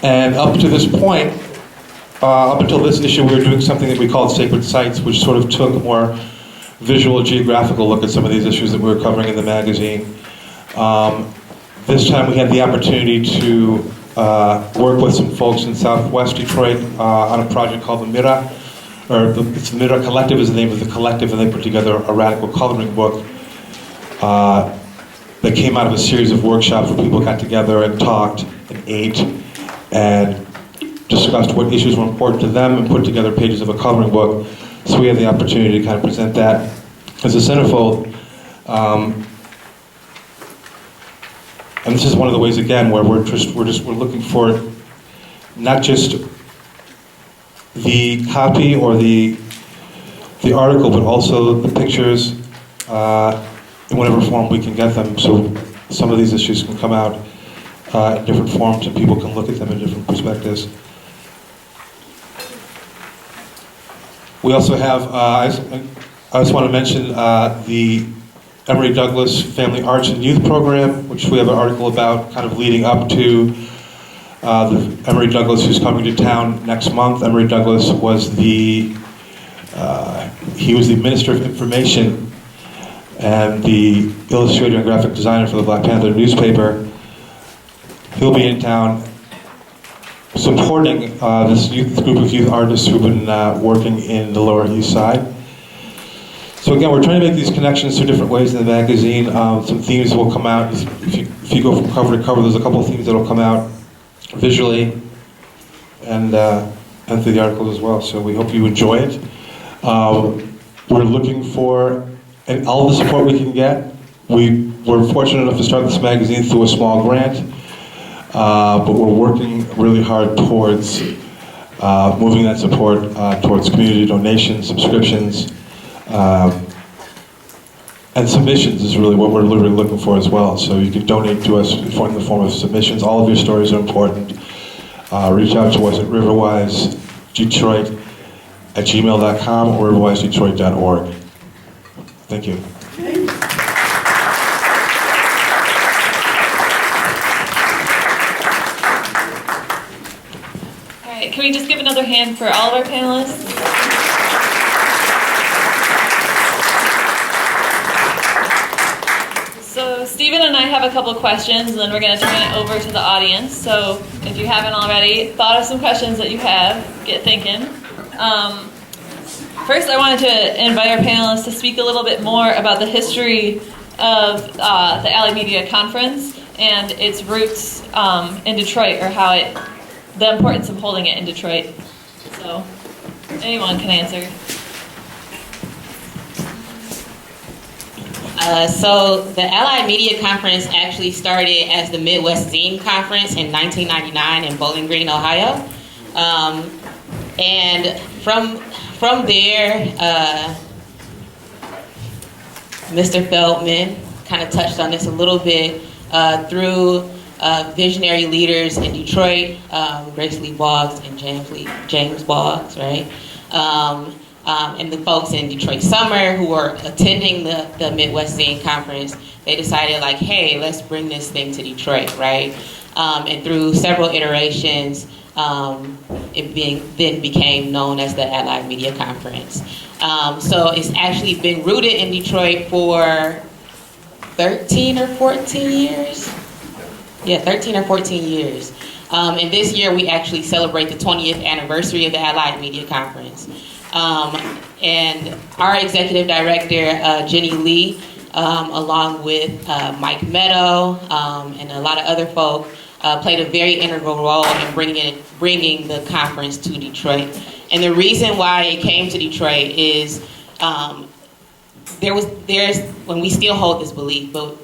And up to this point, up until this issue, we were doing something that we called Sacred Sites, which sort of took a more visual, geographical look at some of these issues that we were covering in the magazine. This time we had the opportunity to work with some folks in Southwest Detroit on a project called the Mira, it's the Mira Collective is the name of the collective, and they put together a radical coloring book that came out of a series of workshops where people got together and talked and ate and discussed what issues were important to them and put together pages of a coloring book. So we had the opportunity to kind of present that as a centerfold. And this is one of the ways, again, where we're looking for not just the copy or the article, but also the pictures in whatever form we can get them. So some of these issues can come out in different forms, and people can look at them in different perspectives. We also have, I just want to mention the Emory Douglas Family Arts and Youth Program, which we have an article about kind of leading up to the Emory Douglas who's coming to town next month. Emory Douglas was he was the Minister of Information and the illustrator and graphic designer for the Black Panther newspaper. He'll be in town supporting this group of youth artists who've been working in the Lower East Side. So again, we're trying to make these connections to different ways in the magazine. Some themes will come out. If you go from cover to cover, there's a couple of themes that will come out visually and through the articles as well. So we hope you enjoy it. We're looking for all the support we can get. We're fortunate enough to start this magazine through a small grant, but we're working really hard towards moving that support towards community donations, subscriptions, and submissions is really what we're literally looking for as well. So you can donate to us in the form of submissions. All of your stories are important. Reach out to us at riverwisedetroit@gmail.com or riverwisedetroit.org. Thank you. All right, can we just give another hand for all of our panelists? So Stephen and I have a couple of questions, and then we're going to turn it over to the audience. So if you haven't already thought of some questions that you have, get thinking. First, I wanted to invite our panelists to speak a little bit more about the history of the Allied Media Conference and its roots in Detroit, or the importance of holding it in Detroit. So, anyone can answer. So the Allied Media Conference actually started as the Midwest Zine Conference in 1999 in Bowling Green, Ohio. And from there, Mr. Feldman kind of touched on this a little bit through visionary leaders in Detroit, Grace Lee Boggs and James Boggs, right? And the folks in Detroit Summer who were attending the Midwest Zine Conference, they decided like, hey, let's bring this thing to Detroit, right? And through several iterations, it then became known as the Allied Media Conference. So it's actually been rooted in Detroit for 13 or 14 years. Yeah, 13 or 14 years. And this year we actually celebrate the 20th anniversary of the Allied Media Conference. And our executive director, Jenny Lee, along with Mike Meadow and a lot of other folk, played a very integral role in bringing the conference to Detroit. And the reason why it came to Detroit is when we still hold this belief, but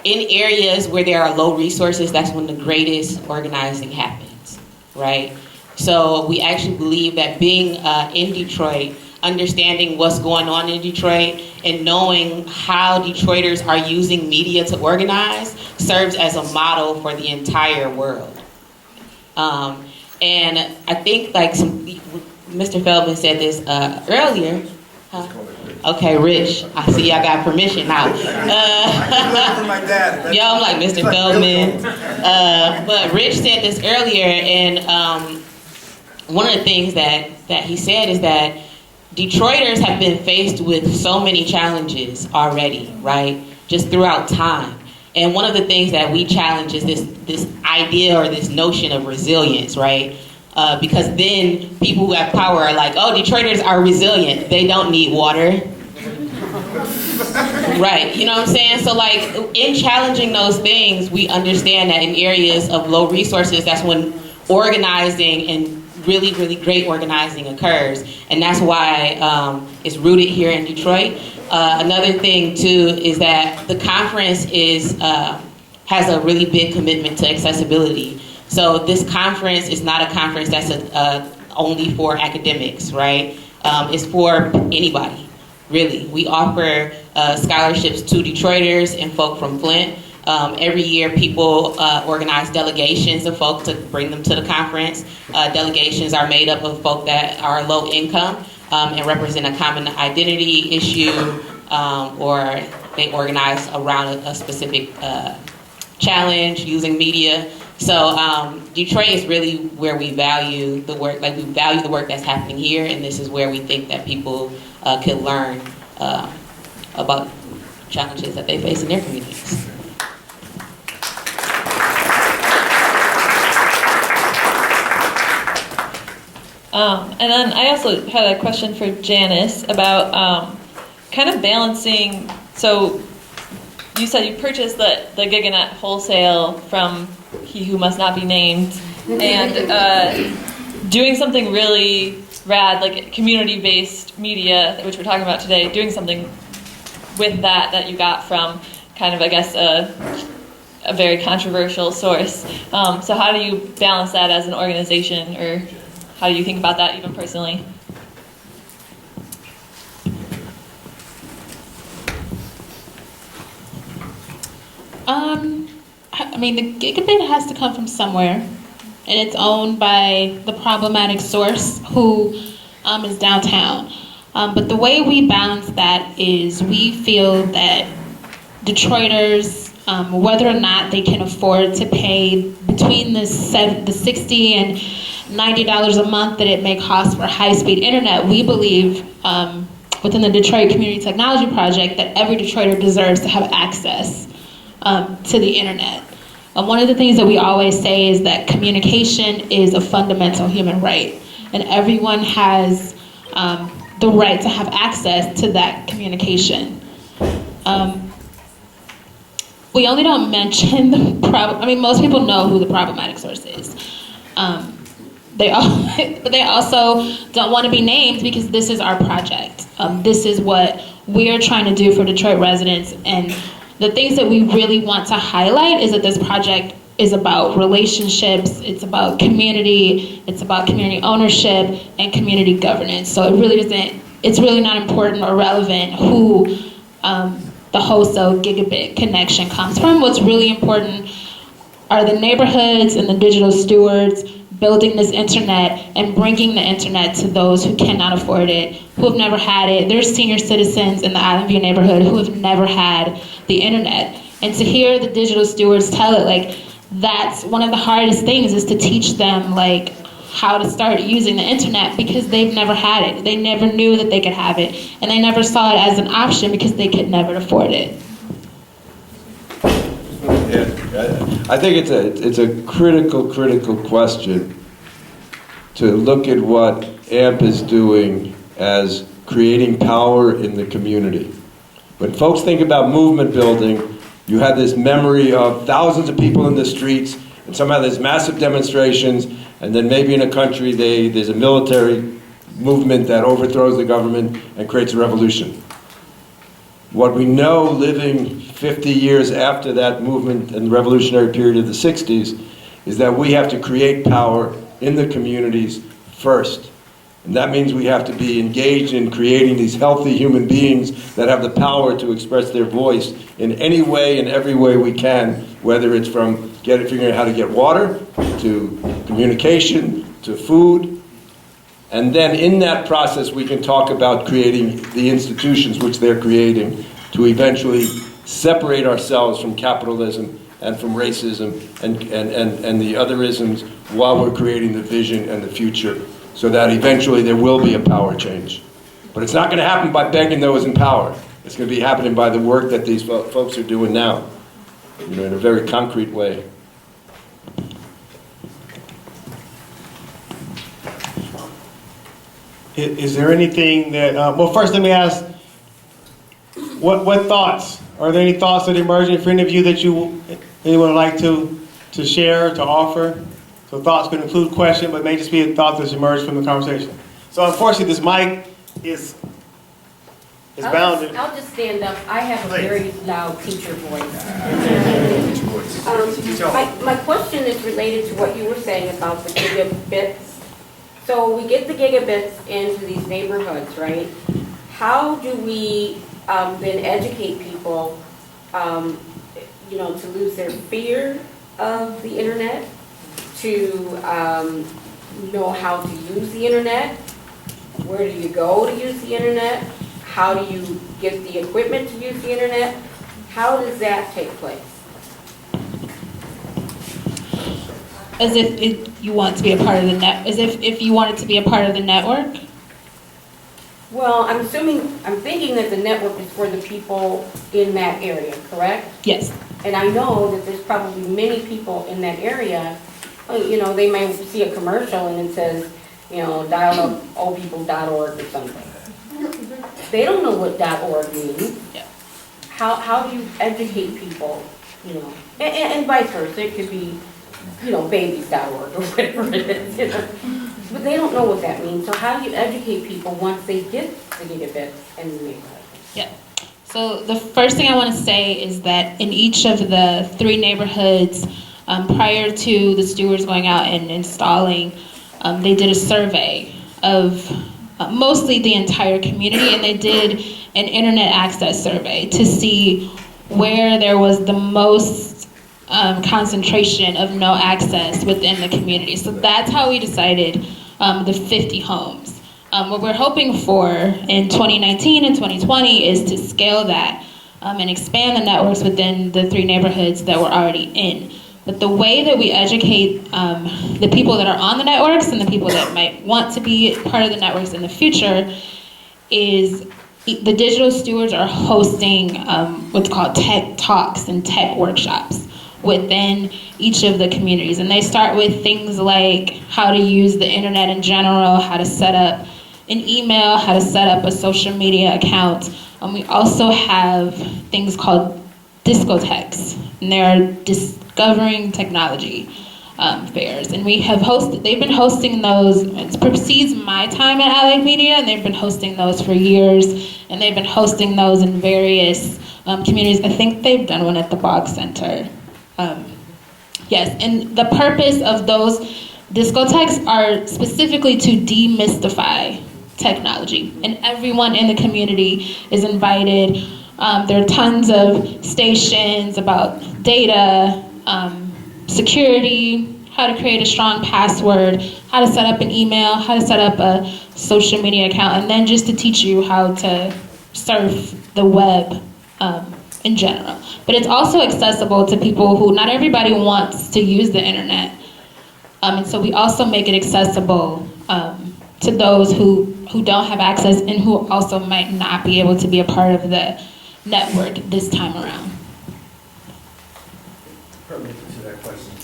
in areas where there are low resources, that's when the greatest organizing happens, right? So we actually believe that being in Detroit, understanding what's going on in Detroit, and knowing how Detroiters are using media to organize serves as a model for the entire world. And I think like Mr. Feldman said this earlier. Huh? Okay, Rich, I see I got permission now. My dad. Yeah, I'm like Mr. Feldman. But Rich said this earlier, and one of the things that he said is that Detroiters have been faced with so many challenges already, right? Just throughout time. And one of the things that we challenge is this idea or this notion of resilience, right? Because then people who have power are like, oh, Detroiters are resilient. They don't need water. Right, you know what I'm saying? So like in challenging those things, we understand that in areas of low resources, that's when organizing and really, really great organizing occurs. And that's why it's rooted here in Detroit. Another thing too is that the conference has a really big commitment to accessibility. So this conference is not a conference that's only for academics, right? It's for anybody, really. We offer scholarships to Detroiters and folk from Flint. Every year people organize delegations of folk to bring them to the conference. Delegations are made up of folk that are low income and represent a common identity issue, or they organize around a specific challenge using media. So Detroit is really where we value the work, like we value the work that's happening here, and this is where we think that people can learn about challenges that they face in their communities. And then I also had a question for Janice about kind of balancing, so you said you purchased the Giganet wholesale from He Who Must Not Be Named, and doing something really rad, like community-based media, which we're talking about today, doing something with that you got from kind of, I guess, a very controversial source. So how do you balance that as an organization, or how do you think about that even personally? I mean, the gigabit has to come from somewhere, and it's owned by the problematic source who is downtown. But the way we balance that is we feel that Detroiters, whether or not they can afford to pay between the $60 and $90 a month that it may cost for high-speed internet, we believe within the Detroit Community Technology Project that every Detroiter deserves to have access to the internet. One of the things that we always say is that communication is a fundamental human right. and everyone has the right to have access to that communication. We only don't mention the problem. I mean, most people know who the problematic source is. But they also don't want to be named because this is our project. This is what we're trying to do for Detroit residents. And the things that we really want to highlight is that this project is about relationships, it's about community, it's about community ownership and community governance. So it's really not important or relevant who the wholesale gigabit connection comes from. What's really important are the neighborhoods and the digital stewards building this internet and bringing the internet to those who cannot afford it, who have never had it. There's senior citizens in the Island View neighborhood who have never had the internet. And to hear the digital stewards tell it, like, that's one of the hardest things, is to teach them, like, how to start using the internet because they've never had it. They never knew that they could have it, and they never saw it as an option because they could never afford it. Yeah, I think it's a critical question to look at what AMP is doing as creating power in the community. When folks think about movement building, you have this memory of thousands of people in the streets, and somehow there's massive demonstrations, and then maybe in a country there's a military movement that overthrows the government and creates a revolution. What we know living 50 years after that movement and the revolutionary period of the 60s is that we have to create power in the communities first. And that means we have to be engaged in creating these healthy human beings that have the power to express their voice in any way and every way we can, whether it's from figuring out how to get water, to communication, to food. And then in that process, we can talk about creating the institutions which they're creating to eventually separate ourselves from capitalism and from racism and the other isms while we're creating the vision and the future, so that eventually there will be a power change. But it's not going to happen by begging those in power. It's going to be happening by the work that these folks are doing now, in a very concrete way. Is there anything that, well, first let me ask, what thoughts? Are there any thoughts that are emerging for any of you that anyone would like to share, to offer? So thoughts could include question, but may just be a thought that's emerged from the conversation. So unfortunately, this mic is bounded. I'll just stand up. I have a very loud teacher voice. My question is related to what you were saying about the gigabits. So we get the gigabits into these neighborhoods, right? How do we then educate people, to lose their fear of the internet, to know how to use the internet? Where do you go to use the internet? How do you get the equipment to use the internet? How does that take place? As if you want to be a part of the net, as if you wanted to be a part of the network? Well, I'm thinking that the network is for the people in that area, correct? Yes. And I know that there's probably many people in that area, they may see a commercial and it says, dial up allpeople.org or something. They don't know what .org means. Yeah. How do you educate people, and vice versa, it could be, babies.org or whatever it is, But they don't know what that means. So how do you educate people once they get the gigabits in the neighborhood? Yeah. So the first thing I want to say is that in each of the 3 neighborhoods, prior to the stewards going out and installing, they did a survey of mostly the entire community, and they did an internet access survey to see where there was the most concentration of no access within the community. So that's how we decided the 50 homes. What we're hoping for in 2019 and 2020 is to scale that and expand the networks within the 3 neighborhoods that we're already in. But the way that we educate the people that are on the networks and the people that might want to be part of the networks in the future is the digital stewards are hosting what's called tech talks and tech workshops, within each of the communities. And they start with things like how to use the internet in general, how to set up an email, how to set up a social media account. We also have things called discotheques, and they're discovering technology fairs. And they've been hosting those, it precedes my time at Allied Media, and they've been hosting those for years, and they've been hosting those in various communities. I think they've done one at the Bog Center. Yes, and the purpose of those discotheques are specifically to demystify technology, and everyone in the community is invited. There are tons of stations about data, security, how to create a strong password, how to set up an email, how to set up a social media account, and then just to teach you how to surf the web in general. But it's also accessible to people who, not everybody wants to use the internet. And so we also make it accessible to those who don't have access and who also might not be able to be a part of the network this time around. Permit to that question.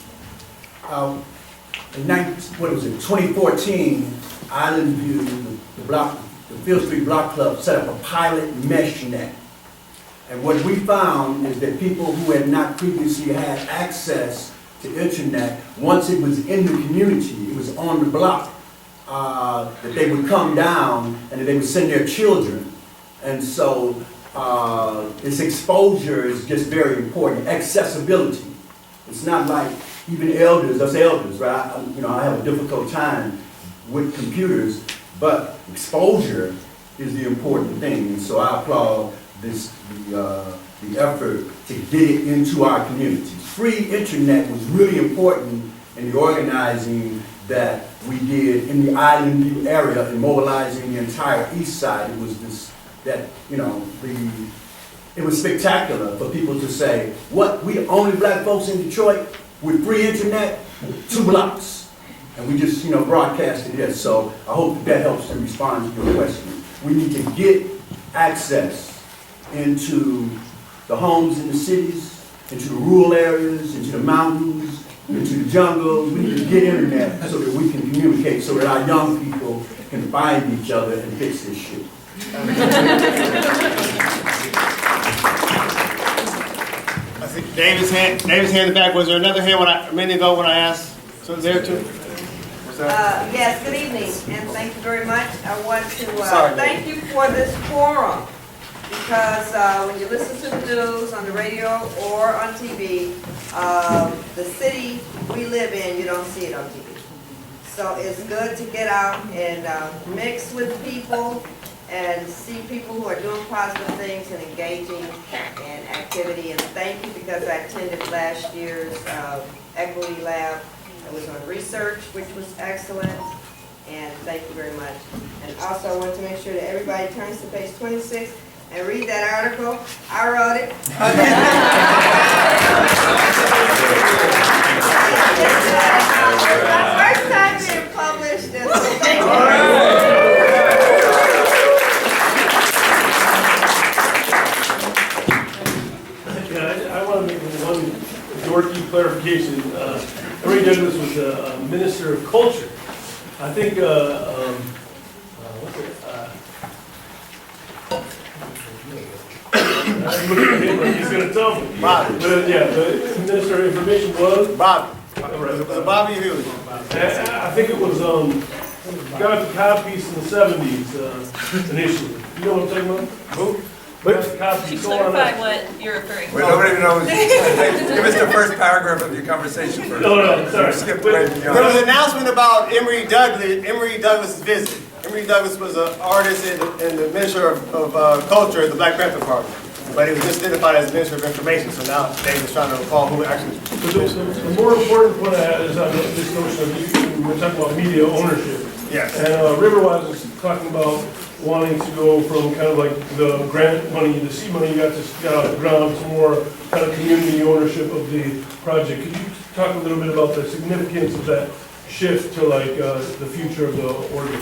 In 2014, Island View, the Field Street Block Club set up a pilot mesh net. And what we found is that people who had not previously had access to internet, once it was in the community, it was on the block, that they would come down and that they would send their children. And so this exposure is just very important. Accessibility. It's not like even us elders, right? I have a difficult time with computers, but exposure is the important thing. And so I applaud the effort to get it into our communities. Free internet was really important in the organizing that we did in the Island View area and mobilizing the entire east side. It was it was spectacular for people to say, what, we the only black folks in Detroit with free internet, 2 blocks. And we just, broadcasted this. So I hope that helps to respond to your question. We need to get access into the homes in the cities, into the rural areas, into the mountains, into the jungles. We need to get internet so that we can communicate, so that our young people can find each other and fix this shit. I think David's hand in the back. Was there another hand a minute ago when I asked? So there too? Yes, good evening, and thank you very much. I want to thank you for this forum, because when you listen to the news on the radio or on TV, the city we live in, you don't see it on TV. So it's good to get out and mix with people and see people who are doing positive things and engaging in activity. And thank you, because I attended last year's Equity Lab. I was on research, which was excellent. And thank you very much. And also I want to make sure that everybody turns to page 26 and read that article. I wrote it. It's my first time being published. And so thank you. I want to make one dorky clarification. Henry Douglas was a minister of culture. I think, he's going to tell me. Bobby. The Minister of Information was? Bobby. Bobby Hughes. I think it was, got the codpiece in the 70s initially. You know what I'm talking about? Who? Could you clarify what you're referring to? Wait, nobody knows. Give us the first paragraph of your conversation first. No, sorry. Skip right There was an announcement about Emory Douglas' visit. Emory Douglas was an artist and the Minister of Culture at the Black Panther Party. But he was just identified as Minister of Information, so now David's trying to recall who actually was. The more important point I had is on this notion of, we're talking about media ownership. Yes. And Riverwise is talking about wanting to go from kind of like the grant money, the seed money you got to get out of the ground, to more kind of community ownership of the project. Could you talk a little bit about the significance of that shift to like the future of the organ?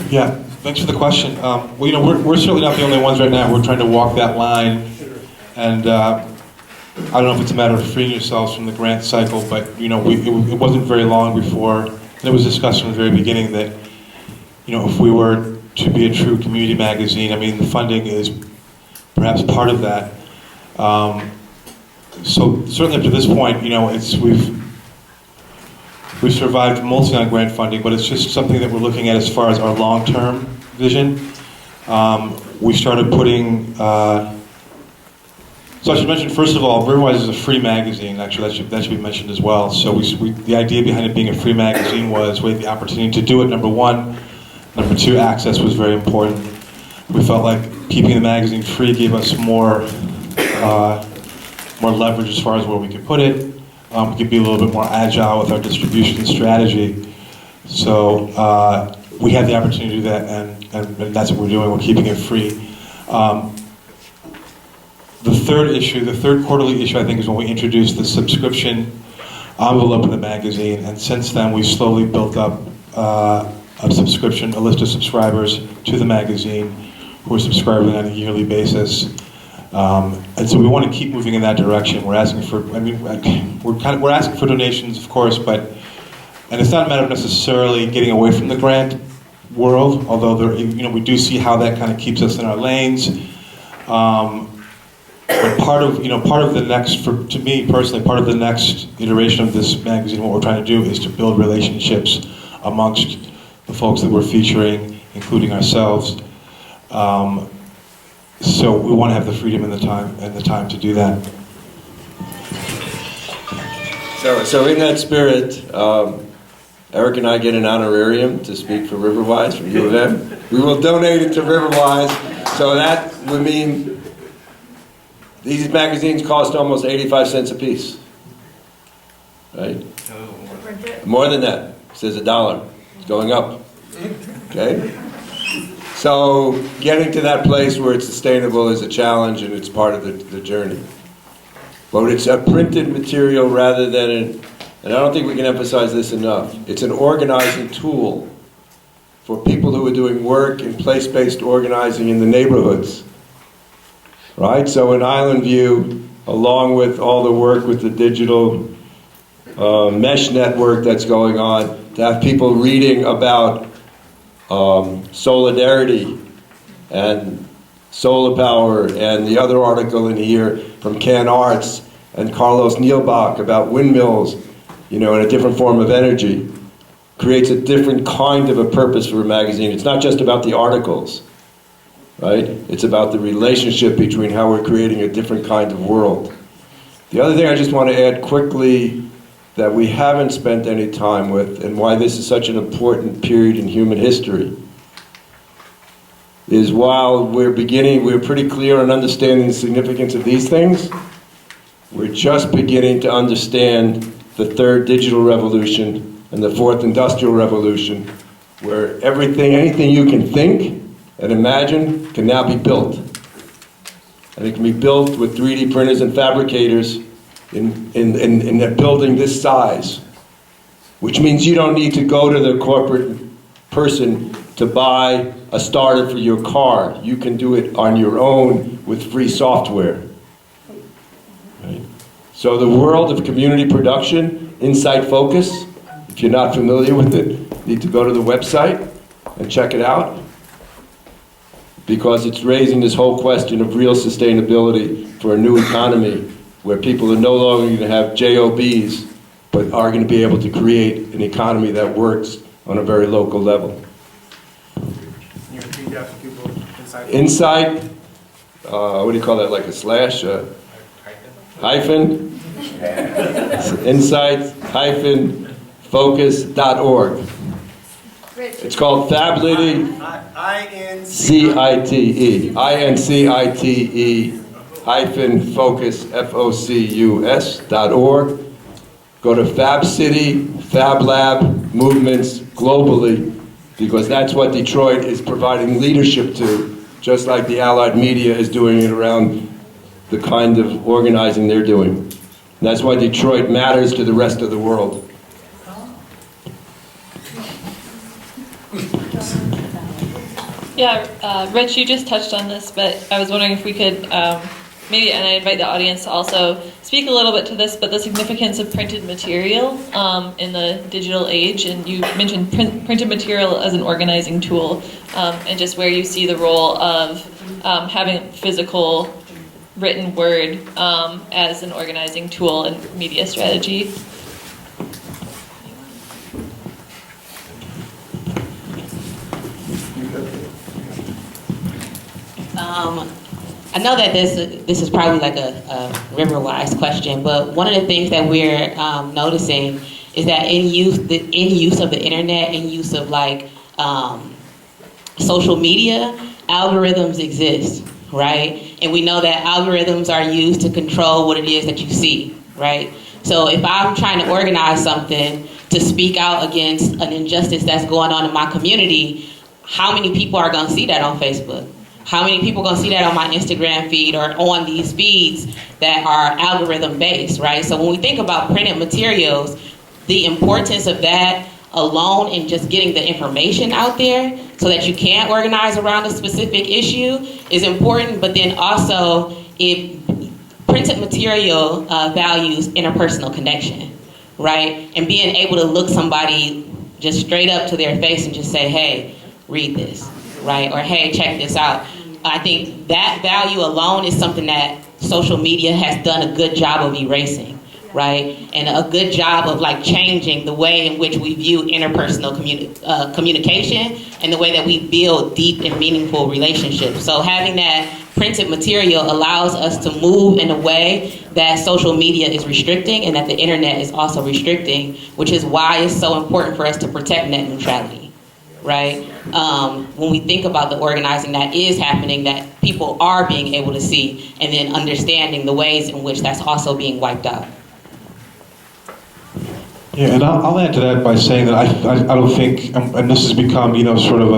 Yeah, Thanks for the question. Well, you know, we're certainly not the only ones right now. We're trying to walk that line, and I don't know if it's a matter of freeing yourselves from the grant cycle, but you know, it wasn't very long before, and it was discussed from the very beginning that, you know, if we were to be a true community magazine, I mean, the funding is perhaps part of that. So certainly up to this point, you know, we've survived mostly on grant funding, but it's just something that we're looking at as far as our long-term vision. We started putting, so I should mention, first of all, Riverwise is a free magazine. Actually, that should be mentioned as well. So the idea behind it being a free magazine was we had the opportunity to do it, number one. Number two, access was very important. We felt like keeping the magazine free gave us more leverage as far as where we could put it. We could be a little bit more agile with our distribution strategy. So we had the opportunity to do that, and that's what we're doing. We're keeping it free. The third quarterly issue, I think, is when we introduced the subscription envelope in the magazine, and since then we've slowly built up a list of subscribers to the magazine who are subscribing on a yearly basis. And so we want to keep moving in that direction. We're asking for, we're asking for donations, of course, and it's not a matter of necessarily getting away from the grant world, although we do see how that kind of keeps us in our lanes. But part of the next, to me personally, part of the next iteration of this magazine, what we're trying to do is to build relationships amongst the folks that we're featuring, including ourselves. So we want to have the freedom and the time to do that. So in that spirit, Eric and I get an honorarium to speak for Riverwise from U of M. We will donate it to Riverwise. So that would mean these magazines cost almost 85 cents a piece, right? More than that. It says $1. It's going up. Okay. So getting to that place where it's sustainable is a challenge, and it's part of the journey. But it's a printed material rather than and I don't think we can emphasize this enough, it's an organizing tool for people who are doing work in place-based organizing in the neighborhoods. Right? So in Island View, along with all the work with the digital mesh network that's going on, to have people reading about solidarity and solar power, and the other article in here from Can Arts and Carlos Nielbach about windmills, in a different form of energy, creates a different kind of a purpose for a magazine. It's not just about the articles, right? It's about the relationship between how we're creating a different kind of world. The other thing I just want to add quickly that we haven't spent any time with, and why this is such an important period in human history, is while we're pretty clear on understanding the significance of these things, we're just beginning to understand the third digital revolution and the fourth industrial revolution, where anything you can think and imagine can now be built. And it can be built with 3D printers and fabricators in a building this size, which means you don't need to go to the corporate person to buy a starter for your car. You can do it on your own with free software. Right? So the world of community production, Insight Focus, if you're not familiar with it, you need to go to the website and check it out, because it's raising this whole question of real sustainability for a new economy where people are no longer going to have JOBs, but are going to be able to create an economy that works on a very local level. Insight, what do you call that, like a slash? Hyphen? Insight-focus.org. It's called Fablity, INCITE -focus.org. Go to Fab City, Fab Lab movements globally, because that's what Detroit is providing leadership to, just like the Allied Media is doing it around the kind of organizing they're doing. And that's why Detroit matters to the rest of the world. Yeah, Rich, you just touched on this, but I was wondering if we could maybe, and I invite the audience to also speak a little bit to this, but the significance of printed material in the digital age. And you mentioned printed material as an organizing tool, and just where you see the role of having physical written word as an organizing tool in media strategy. I know that this is probably like a Riverwise question, but one of the things that we're noticing is that in use of the internet, in use of like social media, algorithms exist, right? And we know that algorithms are used to control what it is that you see, right? So if I'm trying to organize something to speak out against an injustice that's going on in my community, how many people are going to see that on Facebook? How many people are going to see that on my Instagram feed or on these feeds that are algorithm based, right? So when we think about printed materials, the importance of that alone and just getting the information out there so that you can organize around a specific issue is important, but then also printed material values interpersonal connection, right? And being able to look somebody just straight up to their face and just say, hey, read this, right? Or hey, check this out. I think that value alone is something that social media has done a good job of erasing, right? And a good job of like changing the way in which we view interpersonal communication and the way that we build deep and meaningful relationships. So having that printed material allows us to move in a way that social media is restricting and that the internet is also restricting, which is why it's so important for us to protect net neutrality. Right? When we think about the organizing that is happening, that people are being able to see, and then understanding the ways in which that's also being wiped out. Yeah, and I'll add to that by saying that I don't think, and this has become, sort of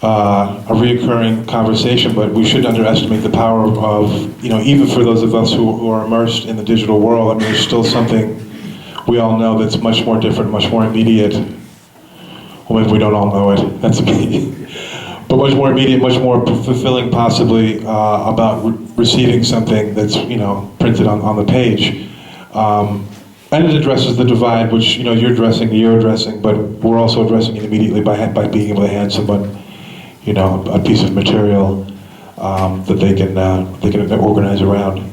a reoccurring conversation, but we shouldn't underestimate the power of, even for those of us who are immersed in the digital world, I mean, there's still something we all know that's much more different, much more immediate. Well, maybe we don't all know it, that's me. But much more immediate, much more fulfilling possibly about receiving something that's, printed on the page. And it addresses the divide, which, you're addressing, but we're also addressing it immediately by being able to hand someone, a piece of material that they can organize around.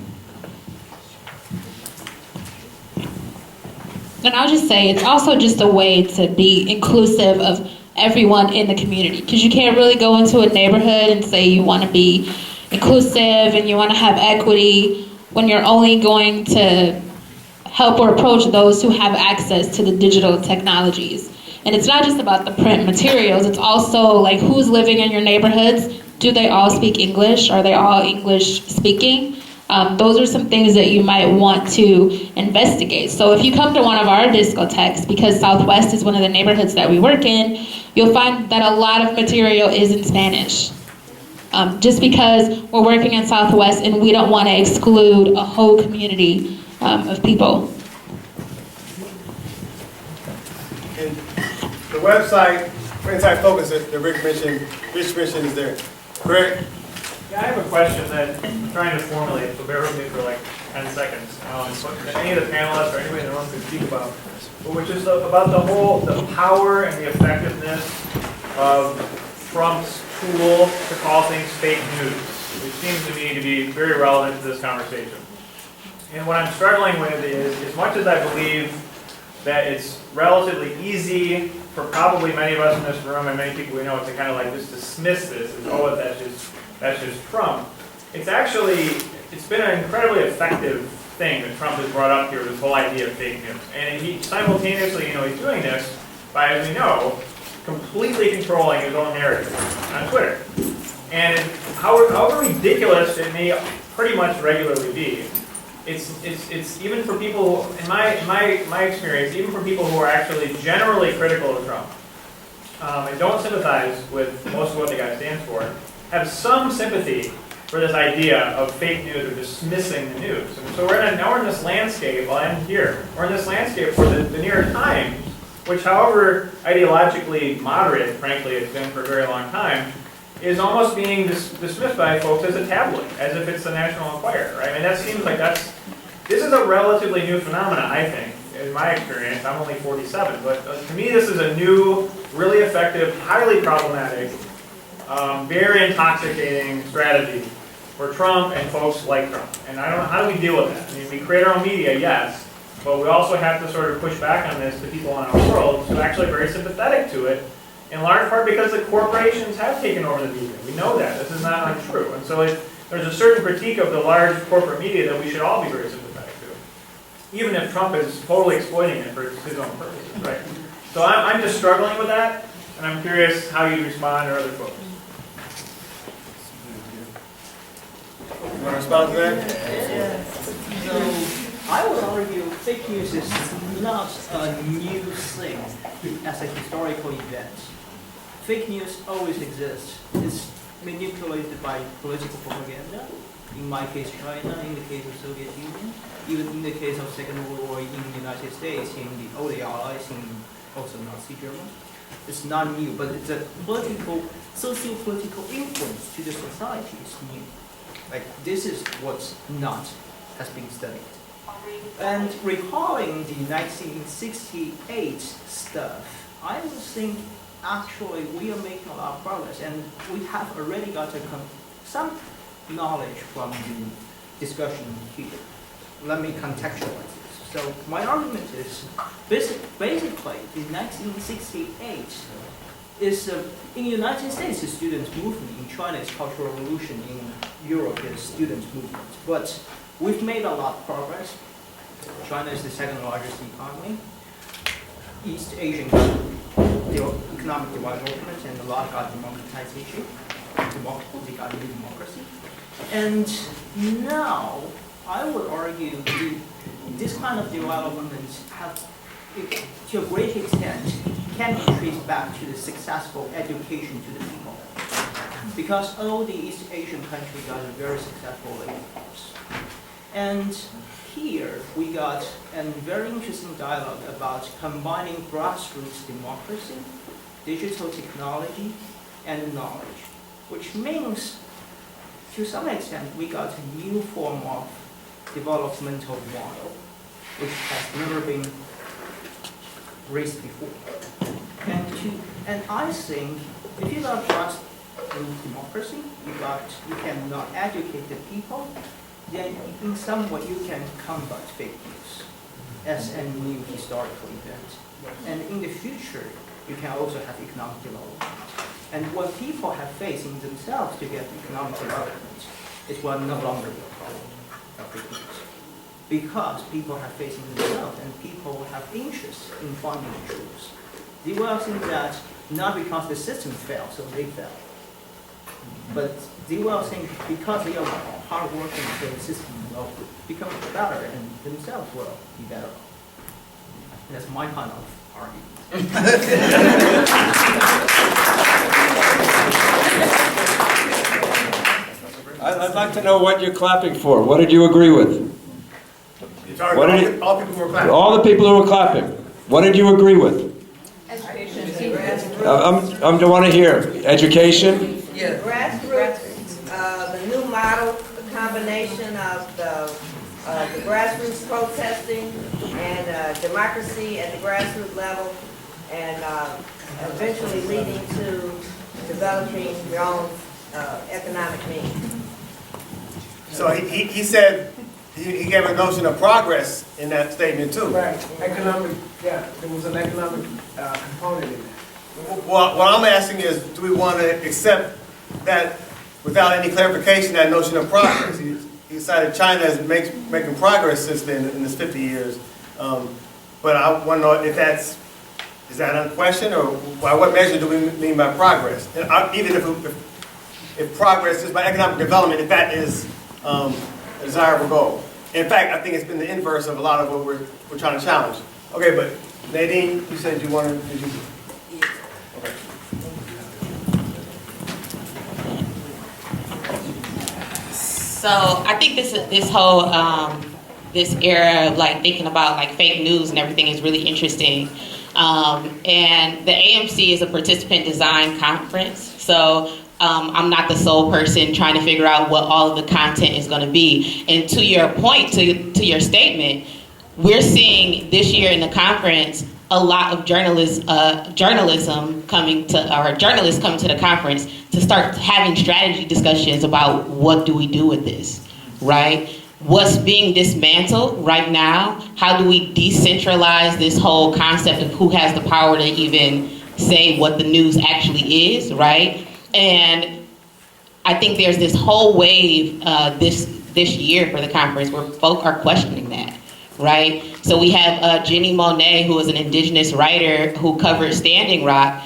And I'll just say it's also just a way to be inclusive of everyone in the community, because you can't really go into a neighborhood and say you want to be inclusive and you want to have equity when you're only going to help or approach those who have access to the digital technologies. And it's not just about the print materials, it's also like who's living in your neighborhoods. Do they all speak English? Are they all English speaking? Those are some things that you might want to investigate. So if you come to one of our discotheques, because Southwest is one of the neighborhoods that we work in, you'll find that a lot of material is in Spanish. Just because we're working in Southwest and we don't want to exclude a whole community of people. And the website, for Inside Focus, that Rich mentioned is there, correct? Yeah, I have a question that I'm trying to formulate, so bear with me for like 10 seconds. Any of the panelists or anybody in the room can speak about, which is about the power and the effectiveness of Trump's tool to call things fake news, which seems to me to be very relevant to this conversation. And what I'm struggling with is, as much as I believe that it's relatively easy for probably many of us in this room and many people we know to kind of like just dismiss this as, oh, that's just Trump. It's been an incredibly effective thing that Trump has brought up here, this whole idea of fake news. And he simultaneously, he's doing this by, as we know, completely controlling his own narrative on Twitter. And however ridiculous it may pretty much regularly be, it's even for people, in my experience, even for people who are actually generally critical of Trump, and don't sympathize with most of what the guy stands for, have some sympathy for this idea of fake news or dismissing the news. And so now we're in this landscape, I'll end here, we're in this landscape where the New York Times, which however ideologically moderate, frankly, it's been for a very long time, is almost being dismissed by folks as a tabloid, as if it's the National Enquirer, right? And that seems like this is a relatively new phenomenon, I think, in my experience. I'm only 47, but to me this is a new, really effective, highly problematic, very intoxicating strategy for Trump and folks like Trump. And how do we deal with that? I mean, we create our own media, yes, but we also have to sort of push back on this to people in our world who are actually very sympathetic to it, in large part because the corporations have taken over the media. We know that. This is not untrue. And so there's a certain critique of the large corporate media that we should all be very sympathetic to, even if Trump is totally exploiting it for his own purposes, right? So I'm just struggling with that, and I'm curious how you respond or other folks. You want to respond to that? Yes. So I would argue fake news is not a new thing as a historical event. Fake news always exists. It's manipulated by political propaganda. In my case, China. In the case of Soviet Union. Even in the case of Second World War in the United States, in the old allies, in also Nazi Germany. It's not new, but it's a political, socio-political influence to the society is new. Like, this is what's not has been studied. And recalling the 1968 stuff, I would think actually we are making a lot of progress, and we have already got some knowledge from the discussion here. Let me contextualize this. So my argument is basically the 1968 is in the United States, the students' movement. In China, it's Cultural Revolution. In Europe, it's students' movement. But we've made a lot of progress. China is the second largest economy. East Asian economic development, and a lot got democratization. They got new democracy. And now, I would argue this kind of developments have, to a great extent, can be traced back to the successful education to the people. Because all the East Asian countries got a very successful labor force. And here we got a very interesting dialogue about combining grassroots democracy, digital technology, and knowledge, which means, to some extent, we got a new form of developmental model, which has never been raised before. And I think if you got grassroots democracy, you cannot educate the people, then in some way you can combat fake news as a new historical event. And in the future, you can also have economic development. And what people have faith in themselves to get economic development is what no longer be a problem of fake news. Because people have faith in themselves and people have interest in finding the truth. They will think that not because the system failed, so they fail. But they will think because they are hard working, the system will become better and themselves will be better. And that's my kind of argument. I'd like to know what you're clapping for. What did you agree with? All people who were clapping. All the people who were clapping. What did you agree with? I want to hear. Education? Yes. Grassroots, the new model, the combination of the grassroots protesting and democracy at the grassroots level, and eventually leading to developing your own economic means. So he said, he gave a notion of progress in that statement too. Right, economic, yeah, there was an economic component in that. Well, what I'm asking is, do we want to accept that without any clarification, that notion of progress? He decided China is making progress since then in this 50 years. But I want to know if is that unquestioned, or by what measure do we mean by progress? And even if progress is by economic development, if that is a desirable goal. In fact, I think it's been the inverse of a lot of what we're trying to challenge. Okay, but Nadine, you said you wanted to. Okay. So I think this whole this era of like thinking about like fake news and everything is really interesting. And the AMC is a participant design conference. So I'm not the sole person trying to figure out what all of the content is going to be. And to your point, to your statement, we're seeing this year in the conference a lot of journalists coming to the conference to start having strategy discussions about what do we do with this, right? What's being dismantled right now? How do we decentralize this whole concept of who has the power to even say what the news actually is, right? And I think there's this whole wave this year for the conference where folk are questioning that, right? So we have Jenny Monet, who is an indigenous writer who covered Standing Rock.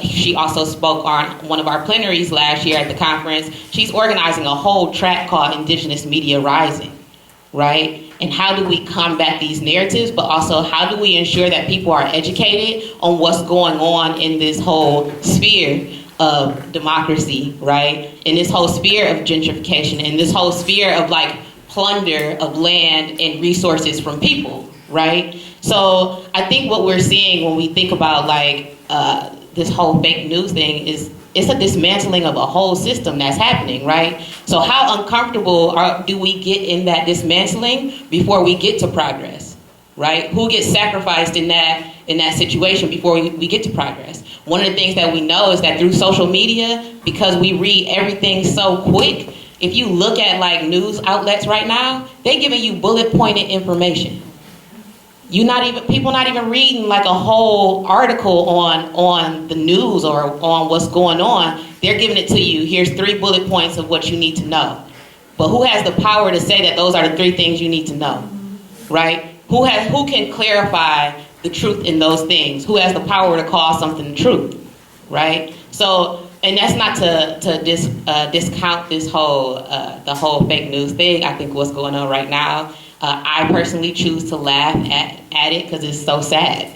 She also spoke on one of our plenaries last year at the conference. She's organizing a whole track called Indigenous Media Rising, right? And how do we combat these narratives, but also how do we ensure that people are educated on what's going on in this whole sphere of democracy, right? In this whole sphere of gentrification, in this whole sphere of like plunder of land and resources from people, right? So I think what we're seeing when we think about like this whole fake news thing is it's a dismantling of a whole system that's happening, right? So how uncomfortable do we get in that dismantling before we get to progress, right? Who gets sacrificed in that situation before we get to progress? One of the things that we know is that through social media, because we read everything so quick, if you look at like news outlets right now, they're giving you bullet pointed information. People not even reading like a whole article on the news or on what's going on. They're giving it to you. Here's 3 bullet points of what you need to know. But who has the power to say that those are the 3 things you need to know, right? Who can clarify the truth in those things? Who has the power to call something truth, right? So, and that's not to discount this whole the whole fake news thing. I think what's going on right now. I personally choose to laugh at it because it's so sad.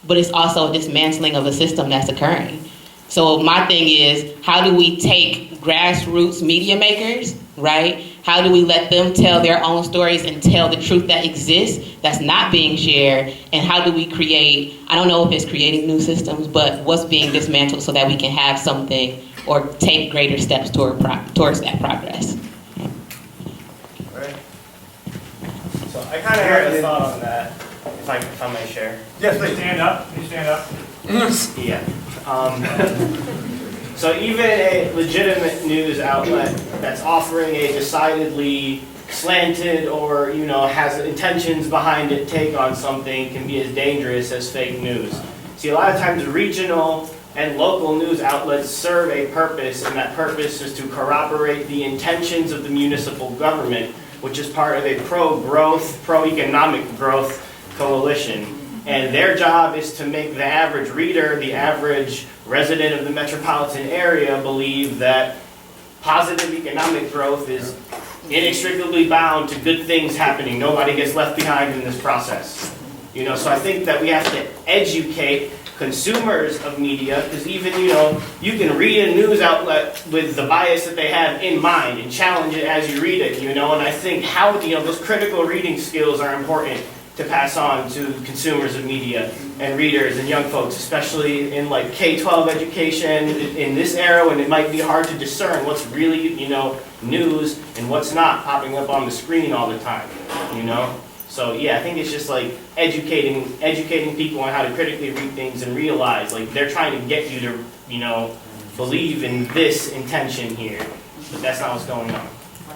But it's also a dismantling of a system that's occurring. So my thing is, how do we take grassroots media makers, right? How do we let them tell their own stories and tell the truth that exists that's not being shared? And how do we create, I don't know if it's creating new systems, but what's being dismantled so that we can have something or take greater steps towards that progress? So I kind of have a thought on that, if I may share. Yes, please. Stand up. You stand up. Yeah. So even a legitimate news outlet that's offering a decidedly slanted or, has intentions behind it take on something can be as dangerous as fake news. See, a lot of times regional and local news outlets serve a purpose, and that purpose is to corroborate the intentions of the municipal government, which is part of a pro-growth, pro-economic growth coalition. And their job is to make the average reader, the average resident of the metropolitan area believe that positive economic growth is inextricably bound to good things happening. Nobody gets left behind in this process. So I think that we have to educate consumers of media, because even, you can read a news outlet with the bias that they have in mind and challenge it as you read it, and I think how, those critical reading skills are important to pass on to consumers of media and readers and young folks, especially in like K-12 education in this era when it might be hard to discern what's really, news and what's not popping up on the screen all the time, So yeah, I think it's just like educating people on how to critically read things and realize like they're trying to get you to, believe in this intention here, but that's not what's going on.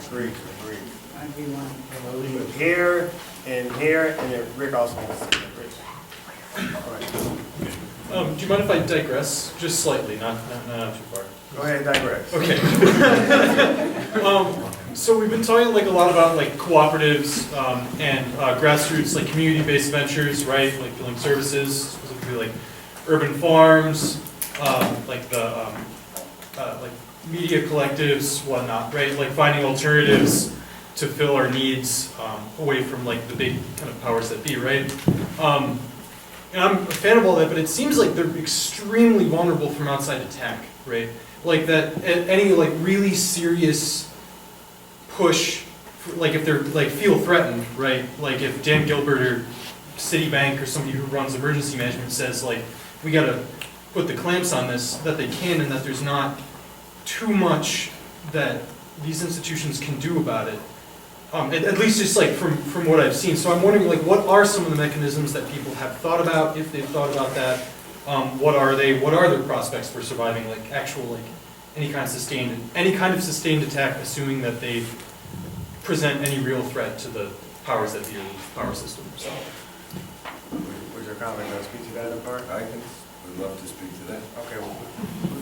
Agreed. I'll leave it here, and then Rick also wants to say Do you mind if I digress just slightly, not too far? Go ahead, digress. Okay. So we've been talking like a lot about like cooperatives and grassroots like community-based ventures, right? Like building services, specifically like urban farms, like the like media collectives, whatnot, right? Like finding alternatives to fill our needs away from like the big kind of powers that be, right? And I'm a fan of all that, but it seems like they're extremely vulnerable from outside attack, right? Like that any like really serious push, like if they're like feel threatened, right? Like if Dan Gilbert or Citibank or somebody who runs emergency management says like we got to put the clamps on this, that they can, and that there's not too much that these institutions can do about it. At least just like from what I've seen. So I'm wondering, like, what are some of the mechanisms that people have thought about, if they've thought about that? What are they? What are their prospects for surviving, like, actual, like, any kind of sustained attack, assuming that they present any real threat to the powers that be in the power system? So. Was your comment going to speak to that part? I can. Would love to speak to that. Okay. Well,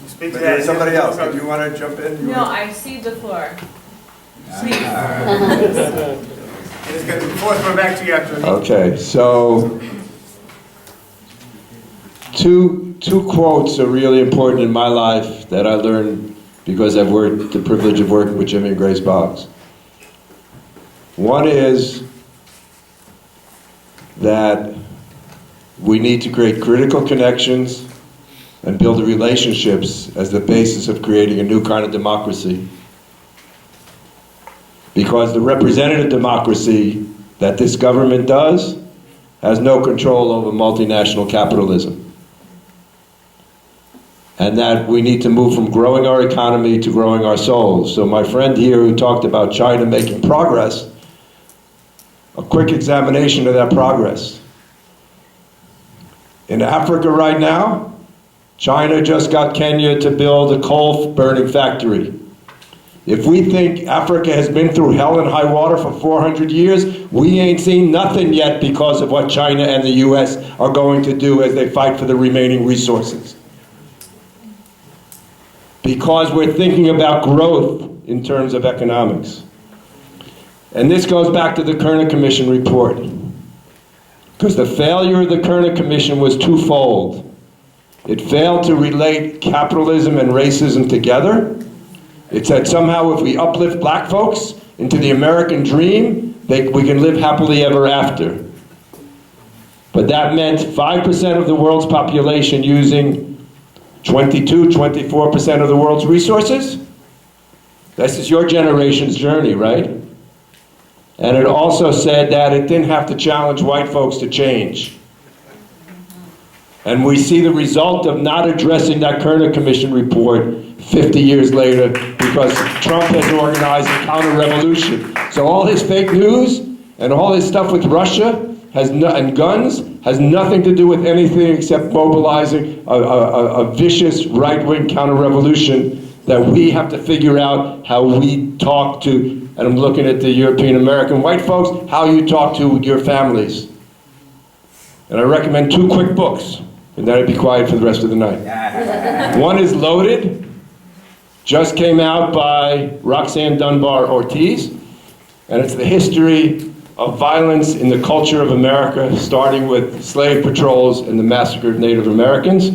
speak to But that. somebody else. Did you want to jump in? No, I cede the floor. Please. It's good. Before I back to you after. Okay, so two quotes are really important in my life that I learned because I've worked the privilege of working with Jimmy and Grace Boggs. One is that we need to create critical connections and build the relationships as the basis of creating a new kind of democracy. Because the representative democracy that this government does has no control over multinational capitalism. And that we need to move from growing our economy to growing our souls. So my friend here who talked about China making progress, a quick examination of that progress. In Africa right now, China just got Kenya to build a coal-burning factory. If we think Africa has been through hell and high water for 400 years, we ain't seen nothing yet because of what China and the US are going to do as they fight for the remaining resources. Because we're thinking about growth in terms of economics. And this goes back to the Kerner Commission report. Because the failure of the Kerner Commission was twofold. It failed to relate capitalism and racism together. It said somehow if we uplift black folks into the American dream, we can live happily ever after. But that meant 5% of the world's population using 24% of the world's resources. This is your generation's journey, right? And it also said that it didn't have to challenge white folks to change. And we see the result of not addressing that Kerner Commission report 50 years later because Trump has organized a counter-revolution. So all his fake news and all his stuff with Russia and guns has nothing to do with anything except mobilizing a vicious right-wing counter-revolution that we have to figure out how we talk to, and I'm looking at the European-American white folks, how you talk to your families. And I recommend 2 quick books, and then I'd be quiet for the rest of the night. One is Loaded, just came out by Roxanne Dunbar Ortiz, and it's the history of violence in the culture of America, starting with slave patrols and the massacre of Native Americans.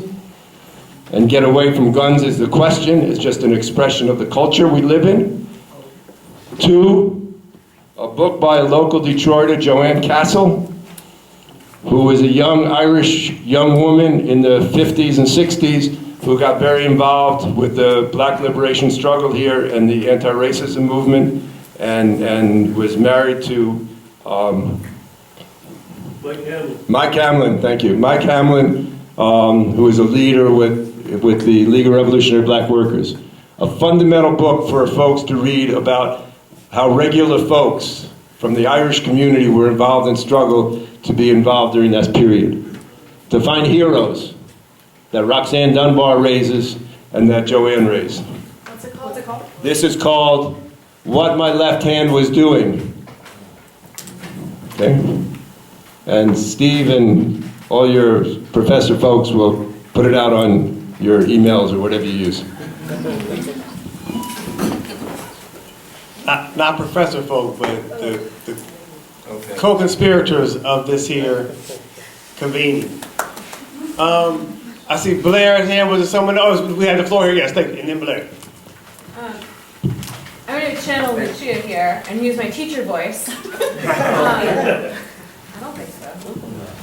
And Get Away from Guns is the question, it's just an expression of the culture we live in. 2, a book by a local Detroiter, Joanne Castle, who was a young Irish young woman in the 50s and 60s who got very involved with the black liberation struggle here and the anti-racism movement and was married to Mike Hamlin, thank you. Mike Hamlin, who is a leader with the League of Revolutionary Black Workers. A fundamental book for folks to read about how regular folks from the Irish community were involved in struggle to be involved during that period. To find heroes that Roxanne Dunbar raises and that Joanne raised. What's it called? This is called What My Left Hand Was Doing. Okay? And Steve and all your professor folks will put it out on your emails or whatever you use. Not professor folk, but the co-conspirators of this here convening. I see Blair's hand. Was it someone else? We had the floor here. Yes, thank you. And then Blair. I'm going to channel Lucia here and use my teacher voice. I don't think so.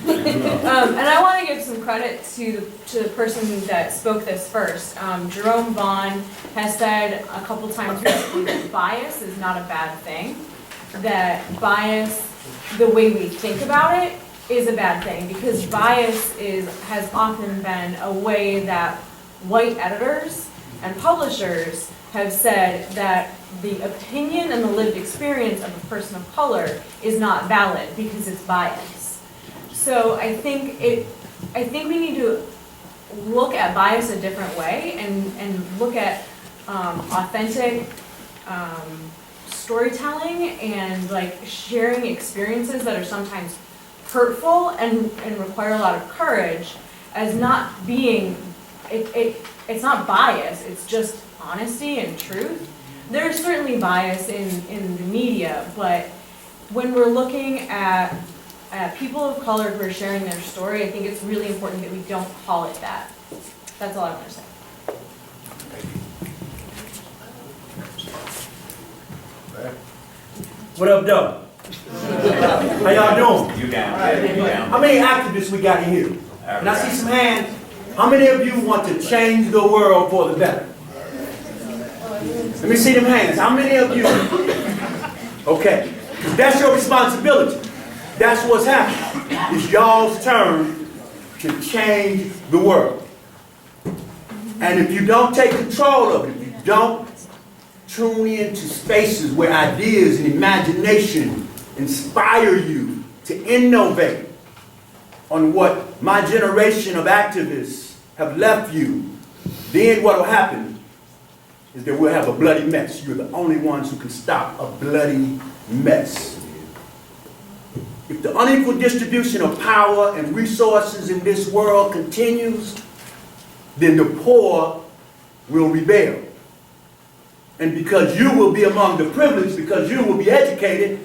And I want to give some credit to the person that spoke this first. Jerome Vaughn has said a couple times recently that bias is not a bad thing. That bias, the way we think about it, is a bad thing because bias has often been a way that white editors and publishers have said that the opinion and the lived experience of a person of color is not valid because it's bias. So I think we need to look at bias a different way and look at authentic storytelling and like sharing experiences that are sometimes hurtful and require a lot of courage as not being, it's not bias, it's just honesty and truth. There's certainly bias in the media, but when we're looking at people of color who are sharing their story, I think it's really important that we don't call it that. That's all I want to say. What up, though? How y'all doing? You down. How many activists we got in here? Can I see some hands? How many of you want to change the world for the better? Let me see them hands. How many of you? Okay. That's your responsibility. That's what's happening. It's y'all's turn to change the world. And if you don't take control of it, if you don't tune into spaces where ideas and imagination inspire you to innovate on what my generation of activists have left you, then what will happen is that we'll have a bloody mess. You're the only ones who can stop a bloody mess. If the unequal distribution of power and resources in this world continues, then the poor will rebel. And because you will be among the privileged, because you will be educated,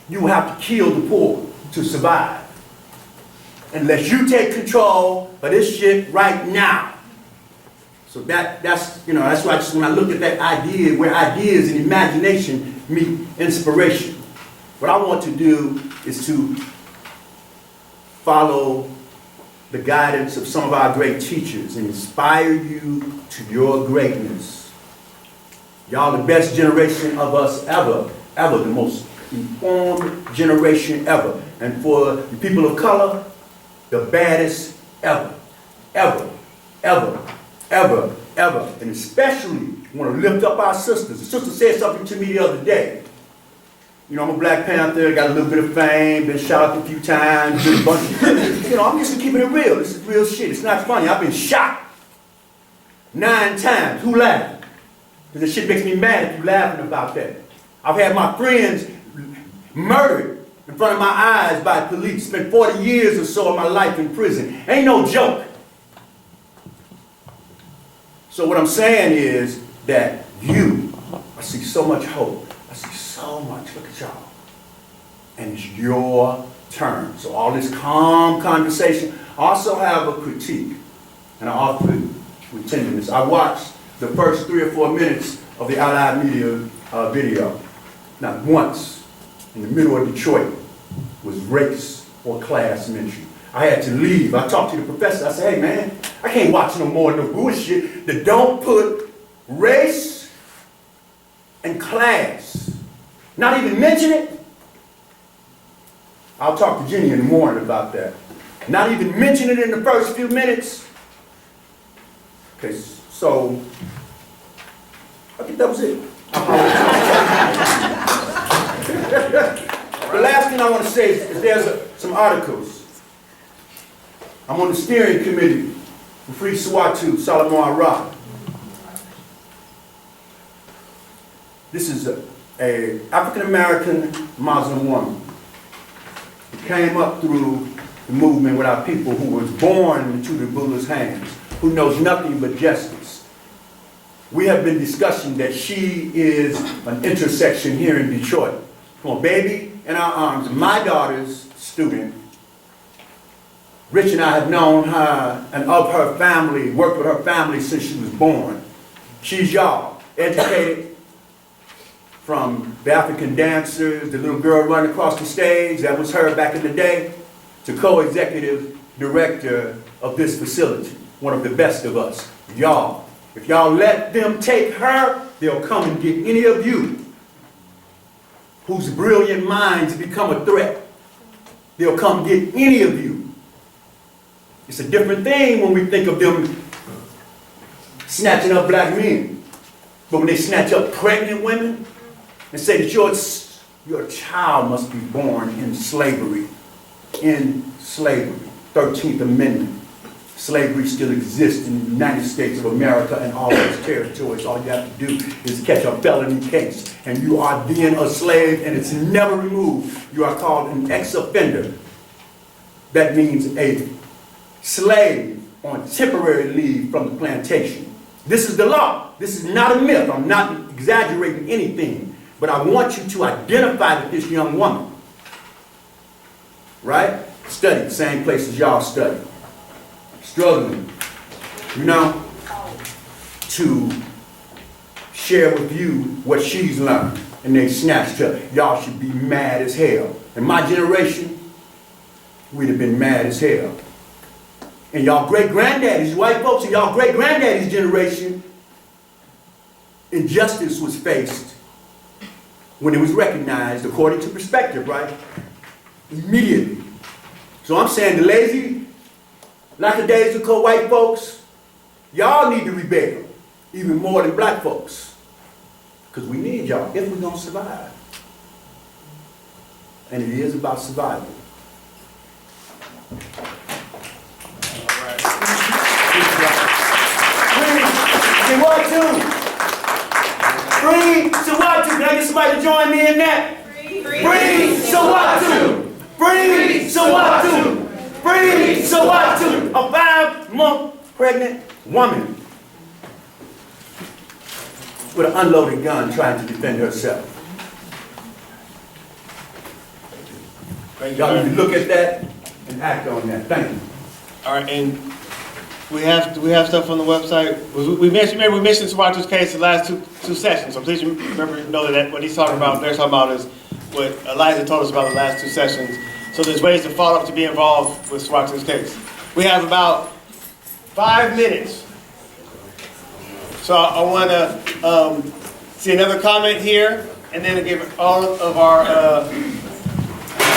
you will have to kill the poor to survive. Unless you take control of this shit right now. So that's why I just, when I look at that idea, where ideas and imagination meet inspiration, what I want to do is to follow the guidance of some of our great teachers and inspire you to your greatness. Y'all the best generation of us ever, the most informed generation ever. And for the people of color, the baddest ever. And especially want to lift up our sisters. The sister said something to me the other day. You know, I'm a Black Panther, got a little bit of fame, been shot up a few times, been a bunch of, you know, I'm just keeping it real. This is real shit. It's not funny. I've been shot 9 times. Who laughing? Because this shit makes me mad if you laughing about that. I've had my friends murdered in front of my eyes by police. Spent 40 years or so of my life in prison. Ain't no joke. So what I'm saying is that I see so much hope. I see so much. Look at y'all. And it's your turn. So all this calm conversation. I also have a critique. And I offer it with tenderness. I watched the first 3 or 4 minutes of the Out Loud Media video. Not once in the middle of Detroit was race or class mentioned. I had to leave. I talked to the professor. I said, hey man, I can't watch no more of no bullshit that don't put race and class, not even mention it. I'll talk to Jenny in the morning about that. Not even mention it in the first few minutes. Okay, so I think that was it. The last thing I want to say is there's some articles. I'm on the steering committee for Free Suwatu, Solomon Rock. This is a African-American Muslim woman who came up through the movement with our people, who was born into the Buddha's hands, who knows nothing but justice. We have been discussing that she is an intersection here in Detroit. From a baby in our arms, my daughter's student, Rich and I have known her and of her family, worked with her family since she was born. She's y'all, educated from the African dancers, the little girl running across the stage, that was her back in the day, to co-executive director of this facility, one of the best of us, y'all. If y'all let them take her, they'll come and get any of you whose brilliant minds become a threat. They'll come get any of you. It's a different thing when we think of them snatching up black men. But when they snatch up pregnant women and say that your child must be born in slavery. In slavery. 13th Amendment. Slavery still exists in the United States of America and all its territories. All you have to do is catch a felony case, and you are then a slave, and it's never removed. You are called an ex-offender. That means a slave on temporary leave from the plantation. This is the law. This is not a myth. I'm not exaggerating anything. But I want you to identify with this young woman. Right? Study the same place as y'all study. Struggling, to share with you what she's learned. And they snatched her. Y'all should be mad as hell. In my generation, we'd have been mad as hell. And y'all great-granddaddies, white folks in y'all great-granddaddies' generation, injustice was faced when it was recognized, according to perspective, right? Immediately. So I'm saying the lazy, lackadaisical white folks, y'all need to rebel, even more than black folks. Because we need y'all if we're going to survive. And it is about survival. Free Sawatu. Can I get somebody to join me in that? Free Sawatu. Free Sawatu. Free Sawatu. A 5-month pregnant woman with an unloaded gun trying to defend herself. Y'all need to look at that and act on that. Thank you. All right, and do we have stuff on the website? We mentioned Sawatu's case the last two sessions, so please know that what he's talking about, they're talking about is what Eliza told us about the last 2 sessions. So there's ways to follow up to be involved with Sawatu's case. We have about 5 minutes. So I want to see another comment here, and then give all of our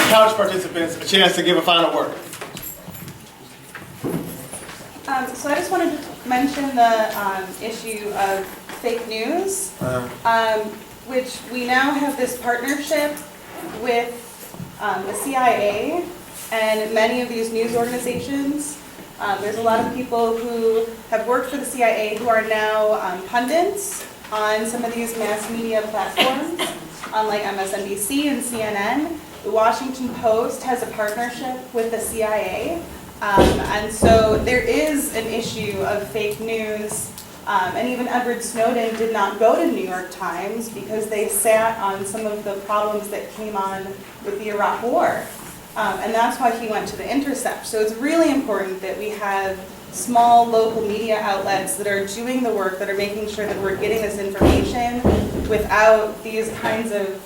couch participants a chance to give a final word. So I just wanted to mention the issue of fake news, which we now have this partnership with the CIA and many of these news organizations. There's a lot of people who have worked for the CIA who are now pundits on some of these mass media platforms, like MSNBC and CNN. The Washington Post has a partnership with the CIA. And so there is an issue of fake news, and even Edward Snowden did not go to New York Times because they sat on some of the problems that came on with the Iraq War. And that's why he went to The Intercept. So it's really important that we have small local media outlets that are doing the work, that are making sure that we're getting this information without these kinds of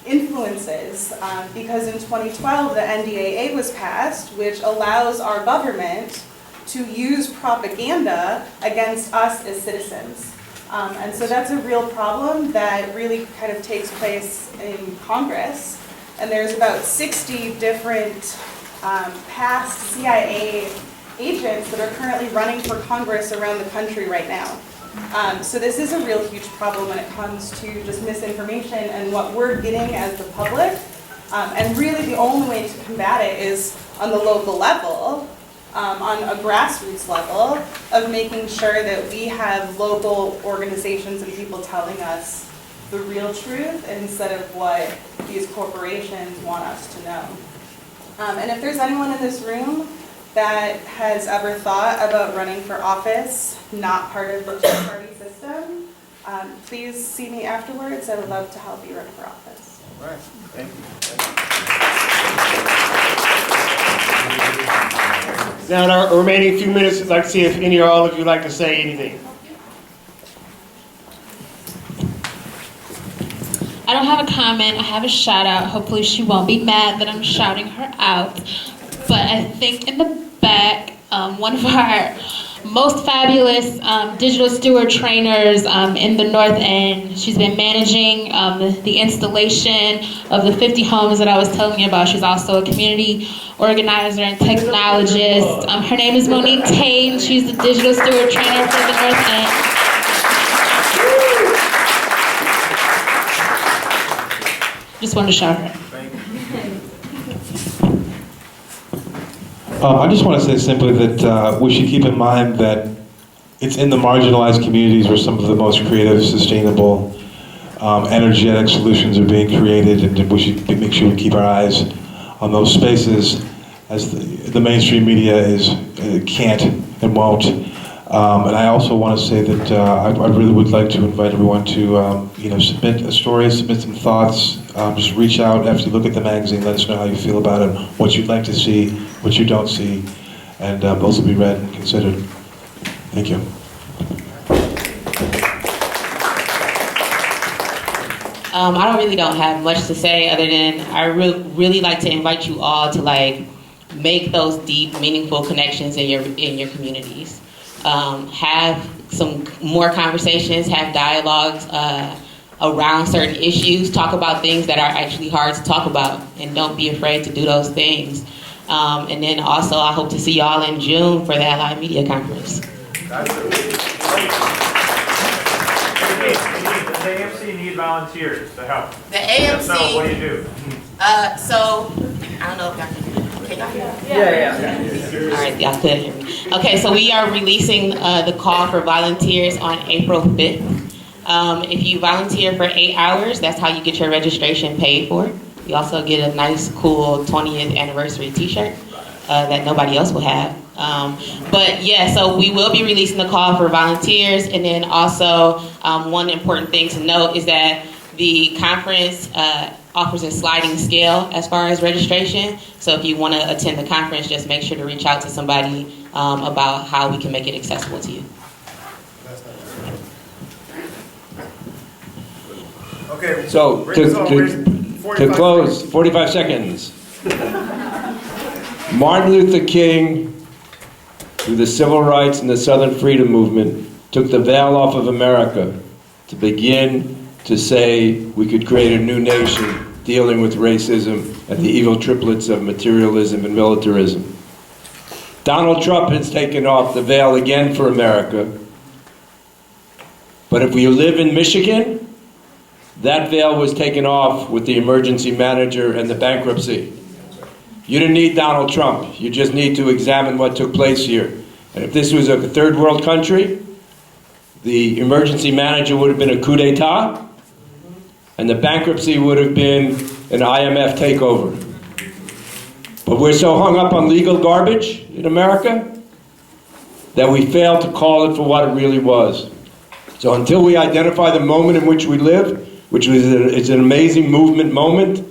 influences, because in 2012 the NDAA was passed, which allows our government to use propaganda against us as citizens. And so that's a real problem that really kind of takes place in Congress. And there's about 60 different past CIA agents that are currently running for Congress around the country right now. So this is a real huge problem when it comes to just misinformation and what we're getting as the public. And really the only way to combat it is on the local level, on a grassroots level, of making sure that we have local organizations and people telling us the real truth instead of what these corporations want us to know. And if there's anyone in this room that has ever thought about running for office, not part of the two-party system, please see me afterwards. I would love to help you run for office. All right, thank you. Now in our remaining few minutes, I'd like to see if any or all of you would like to say anything. I don't have a comment, I have a shout out. Hopefully she won't be mad that I'm shouting her out. But I think in the back, one of our most fabulous digital steward trainers in the North End, she's been managing the installation of the 50 homes that I was telling you about. She's also a community organizer and technologist. Her name is Monique Tate, and she's the digital steward trainer for the North End. Just wanted to shout her out. I just want to say simply that we should keep in mind that it's in the marginalized communities where some of the most creative, sustainable, energetic solutions are being created, and we should make sure we keep our eyes on those spaces, as the mainstream media can't and won't. And I also want to say that I really would like to invite everyone to submit a story, submit some thoughts. Just reach out after you look at the magazine. Let us know how you feel about it, what you'd like to see, what you don't see, and those will be read and considered. Thank you. I really don't have much to say other than I really like to invite you all to make those deep, meaningful connections in your communities. Have some more conversations, have dialogues around certain issues, talk about things that are actually hard to talk about, and don't be afraid to do those things. And then also, I hope to see y'all in June for the Allied Media Conference. Does the AMC need volunteers to help? The AMC. So what do you do? So I don't know if y'all can y'all hear me? Yeah. All right, y'all could hear me. Okay, so we are releasing the call for volunteers on April 5th. If you volunteer for 8 hours, that's how you get your registration paid for. You also get a nice, cool 20th anniversary t-shirt that nobody else will have. But yeah, so we will be releasing the call for volunteers. And then also, one important thing to note is that the conference offers a sliding scale as far as registration. So if you want to attend the conference, just make sure to reach out to somebody about how we can make it accessible to you. Okay. So to close, 45 seconds. Martin Luther King, through the civil rights and the Southern freedom movement, took the veil off of America to begin to say we could create a new nation dealing with racism and the evil triplets of materialism and militarism. Donald Trump has taken off the veil again for America. But if we live in Michigan, that veil was taken off with the emergency manager and the bankruptcy. You didn't need Donald Trump. You just need to examine what took place here. And if this was a third world country, the emergency manager would have been a coup d'etat, and the bankruptcy would have been an IMF takeover. But we're so hung up on legal garbage in America that we fail to call it for what it really was. So until we identify the moment in which we live, which is an amazing movement moment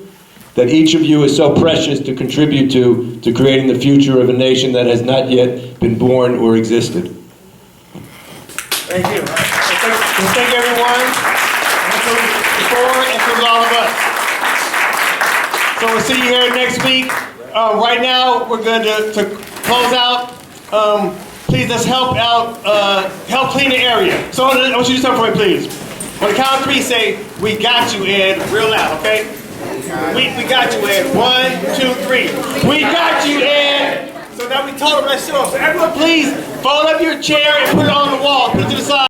that each of you is so precious to contribute to creating the future of a nation that has not yet been born or existed. Thank you. Thank everyone. And to all of us. So we'll see you here next week. Right now, we're going to close out. Please let's help out, help clean the area. So I want you to do something for me, please. On the count of 3, say, "We got you," Ed, real loud, okay? We got you, Ed. 1, 2, 3. We got you, Ed. So now we told them, let's show up. So everyone, please fold up your chair and put it on the wall. Put it to the side.